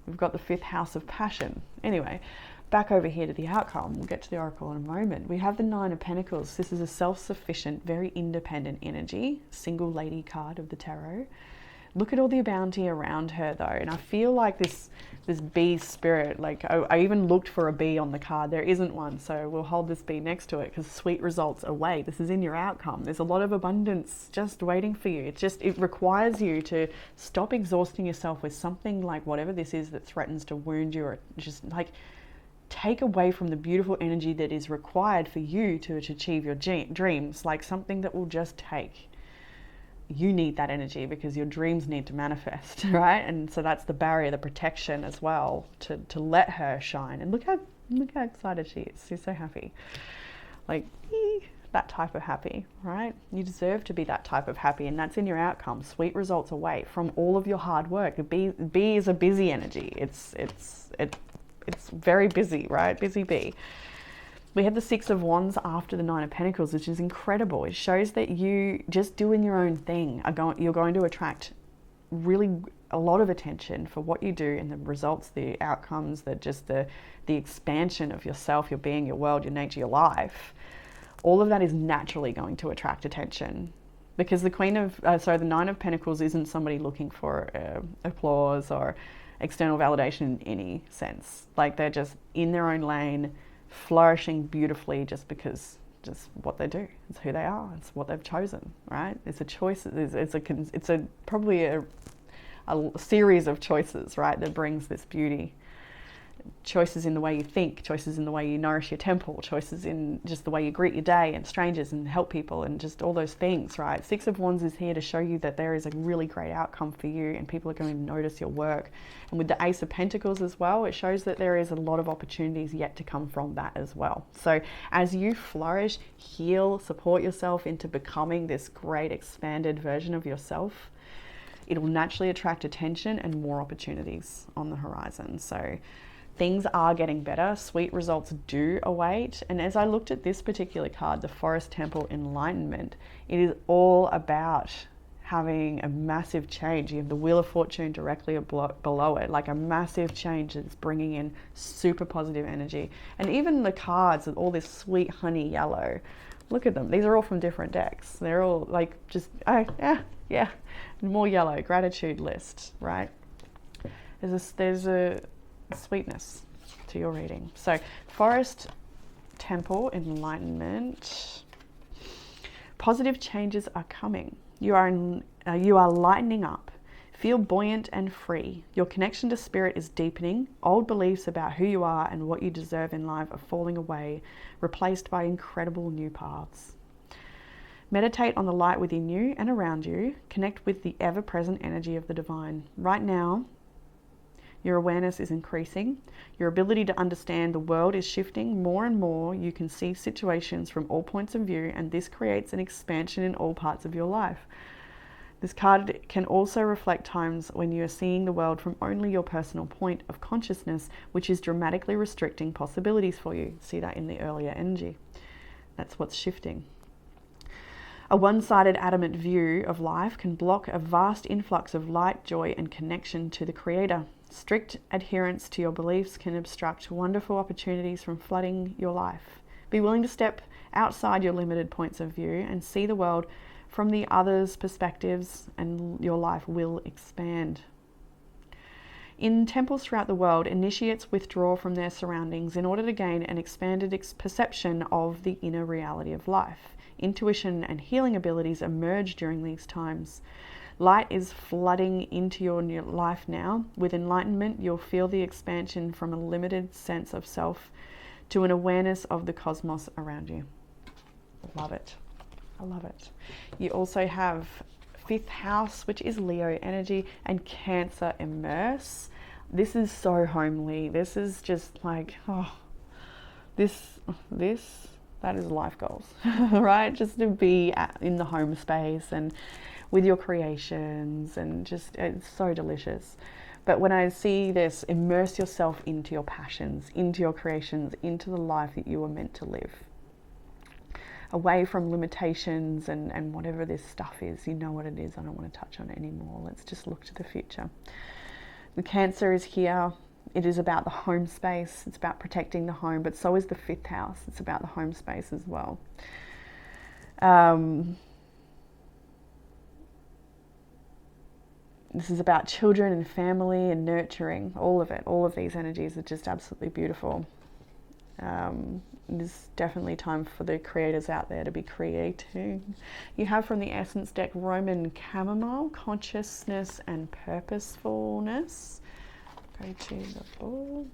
We've got the 5th house of passion. Anyway, back over here to the outcome. We'll get to the oracle in a moment. We have the Nine of Pentacles. This is a self-sufficient, very independent energy. Single lady card of the tarot. Look at all the bounty around her though, and I feel like this bee spirit, like I even looked for a bee on the card. There isn't one, so we'll hold this bee next to it because sweet results await. This is in your outcome. There's a lot of abundance just waiting for you. It requires you to stop exhausting yourself with something like whatever this is that threatens to wound you, or just like take away from the beautiful energy that is required for you to achieve your dreams, like something that will just take. You need that energy because your dreams need to manifest, right? And so that's the barrier, the protection as well, to let her shine. And look how excited she is. She's so happy. Like, that type of happy, right? You deserve to be that type of happy, and that's in your outcome. Sweet results await from all of your hard work. The bee is a busy energy. It's very busy, right? Busy bee. We have the Six of Wands after the Nine of Pentacles, which is incredible. It shows that you just doing your own thing, you're going to attract really a lot of attention for what you do and the results, the outcomes, the expansion of yourself, your being, your world, your nature, your life. All of that is naturally going to attract attention because the the Nine of Pentacles isn't somebody looking for applause or external validation in any sense. Like they're just in their own lane, flourishing beautifully just what they do. It's who they are. It's what they've chosen, right? It's a choice. It's probably a series of choices, right, that brings this beauty. Choices in the way you think, choices in the way you nourish your temple, choices in just the way you greet your day and strangers and help people and just all those things, right? Six of Wands is here to show you that there is a really great outcome for you and people are going to notice your work. And with the Ace of Pentacles as well, it shows that there is a lot of opportunities yet to come from that as well. So as you flourish, heal, support yourself into becoming this great expanded version of yourself, it will naturally attract attention and more opportunities on the horizon. So things are getting better. Sweet results do await. And as I looked at this particular card, the Forest Temple Enlightenment, it is all about having a massive change. You have the Wheel of Fortune directly below it, like a massive change that's bringing in super positive energy. And even the cards with all this sweet honey yellow, look at them. These are all from different decks. They're all like just, yeah, more yellow, gratitude list, right? There's a sweetness to your reading. So Forest Temple Enlightenment, positive changes are coming. You are lightening up. Feel buoyant and free. Your connection to spirit is deepening. Old beliefs about who you are and what you deserve in life are falling away, replaced by incredible new paths. Meditate on the light within you and around you. Connect with the ever-present energy of the divine. Right now, your awareness is increasing. Your ability to understand the world is shifting more and more. You can see situations from all points of view, and this creates an expansion in all parts of your life. This card can also reflect times when you are seeing the world from only your personal point of consciousness, which is dramatically restricting possibilities for you. See that in the earlier energy. That's what's shifting. A one-sided adamant view of life can block a vast influx of light, joy, and connection to the Creator. Strict adherence to your beliefs can obstruct wonderful opportunities from flooding your life. Be willing to step outside your limited points of view and see the world from the other's perspectives, and your life will expand. In temples throughout the world, initiates withdraw from their surroundings in order to gain an expanded perception of the inner reality of life. Intuition and healing abilities emerge during these times. Light is flooding into your new life now. With enlightenment, you'll feel the expansion from a limited sense of self to an awareness of the cosmos around you. Love it. I love it. You also have 5th house, which is Leo energy, and Cancer immerse. This is so homely. This is just like, oh, that is life goals, right? Just to be in the home space and with your creations, and just, it's so delicious. But when I see this, immerse yourself into your passions, into your creations, into the life that you were meant to live. Away from limitations and whatever this stuff is. You know what it is. I don't want to touch on it anymore. Let's just look to the future. The Cancer is here. It is about the home space. It's about protecting the home, but so is the 5th house. It's about the home space as well. This is about children and family and nurturing. All of it. All of these energies are just absolutely beautiful. There's definitely time for the creators out there to be creating. You have from the Essence deck Roman Chamomile, consciousness and purposefulness. Go to the book.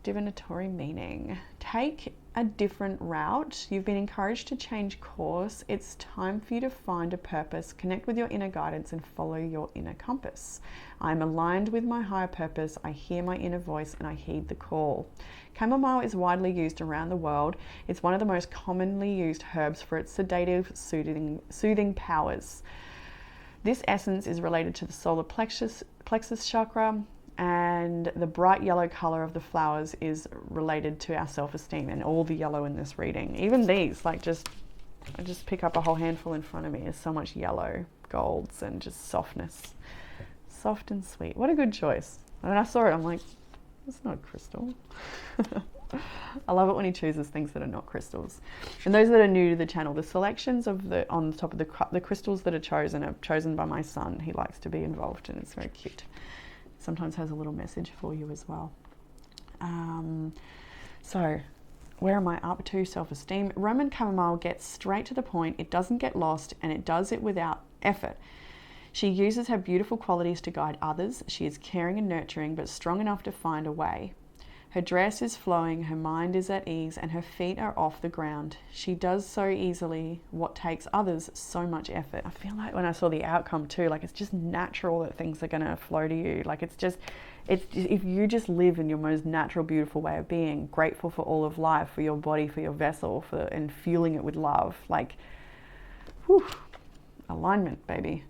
Divinatory meaning. Take a different route. You've been encouraged to change course. It's time for you to find a purpose, connect with your inner guidance, and follow your inner compass. I'm aligned with my higher purpose. I hear my inner voice and I heed the call. Chamomile is widely used around the world. It's one of the most commonly used herbs for its sedative, soothing powers. This essence is related to the solar plexus chakra, and the bright yellow color of the flowers is related to our self-esteem, and all the yellow in this reading. Even these, like I just pick up a whole handful in front of me. There's so much yellow, golds, and just softness. Soft and sweet. What a good choice. When I saw it, I'm like, it's not crystal. I love it when he chooses things that are not crystals. And those that are new to the channel, the selections of on the top of the crystals that are chosen by my son. He likes to be involved, and it's very cute. Sometimes has a little message for you as well. So where am I up to? Self-esteem. Roman Chamomile gets straight to the point. It doesn't get lost, and it does it without effort. She uses her beautiful qualities to guide others. She is caring and nurturing, but strong enough to find a way. Her dress is flowing, her mind is at ease, and her feet are off the ground. She does so easily what takes others so much effort. I feel like when I saw the outcome too, like it's just natural that things are going to flow to you. Like it's if you just live in your most natural, beautiful way of being, grateful for all of life, for your body, for your vessel, and fueling it with love, like, whew, alignment, baby.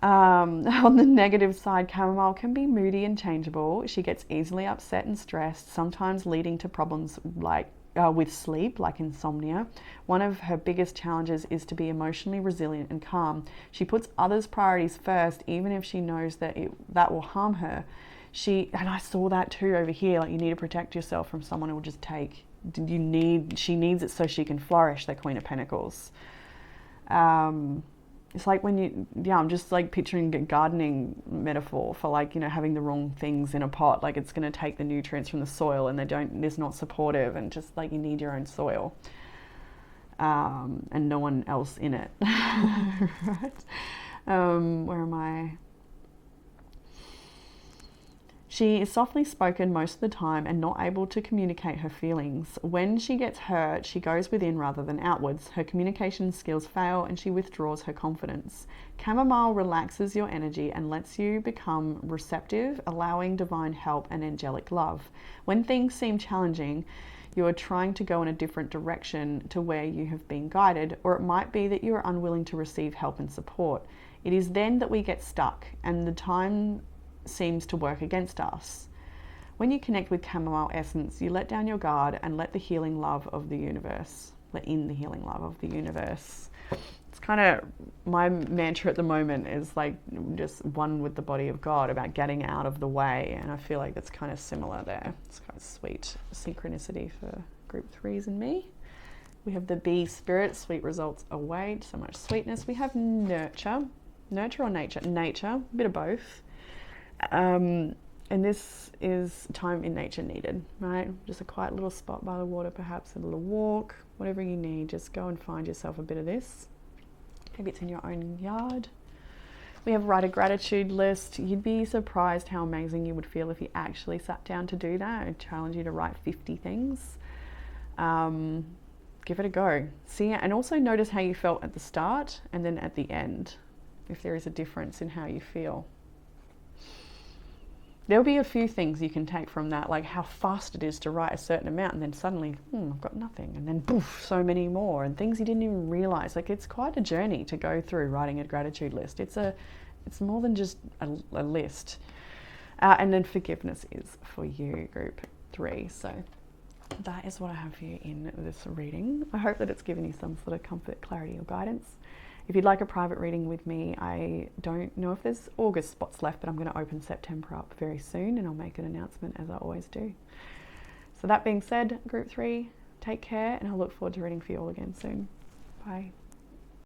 On the negative side, Chamomile can be moody and changeable. She gets easily upset and stressed, sometimes leading to problems like with sleep, like insomnia. One of her biggest challenges is to be emotionally resilient and calm. She puts others' priorities first, even if she knows that that will harm her. And I saw that too over here. Like, you need to protect yourself from someone who will just take. She needs it so she can flourish. The Queen of Pentacles. It's like when I'm just like picturing a gardening metaphor for, like, having the wrong things in a pot. Like, it's going to take the nutrients from the soil, and it's not supportive, and just like you need your own soil, and no one else in it. Right? Where am I? She is softly spoken most of the time and not able to communicate her feelings. When she gets hurt, she goes within rather than outwards. Her communication skills fail and she withdraws her confidence. Chamomile relaxes your energy and lets you become receptive, allowing divine help and angelic love. When things seem challenging, you are trying to go in a different direction to where you have been guided, or it might be that you are unwilling to receive help and support. It is then that we get stuck and the time seems to work against us. When you connect with Chamomile essence, you let down your guard and let in the healing love of the universe. it's kind of my mantra at the moment is like just one with the body of God, about getting out of the way. And I feel like that's kind of similar there. It's quite sweet synchronicity for group 3s and me. We have the B spirit, sweet results await, so much sweetness. We have nurture or nature? Nature, a bit of both. And this is time in nature needed, right? Just a quiet little spot by the water, perhaps a little walk, whatever you need. Just go and find yourself a bit of this. Maybe it's in your own yard. We have write a gratitude list. You'd be surprised how amazing you would feel if you actually sat down to do that. I challenge you to write 50 things. Give it a go. See, and also notice how you felt at the start and then at the end, if there is a difference in how you feel. There'll be a few things you can take from that, like how fast it is to write a certain amount, and then suddenly, I've got nothing, and then poof, so many more, and things you didn't even realize. Like, it's quite a journey to go through writing a gratitude list. It's more than just a list. And then forgiveness is for you, group 3. So that is what I have for you in this reading. I hope that it's given you some sort of comfort, clarity, or guidance. If you'd like a private reading with me, I don't know if there's August spots left, but I'm going to open September up very soon, and I'll make an announcement as I always do. So that being said, group 3, take care, and I look forward to reading for you all again soon. Bye.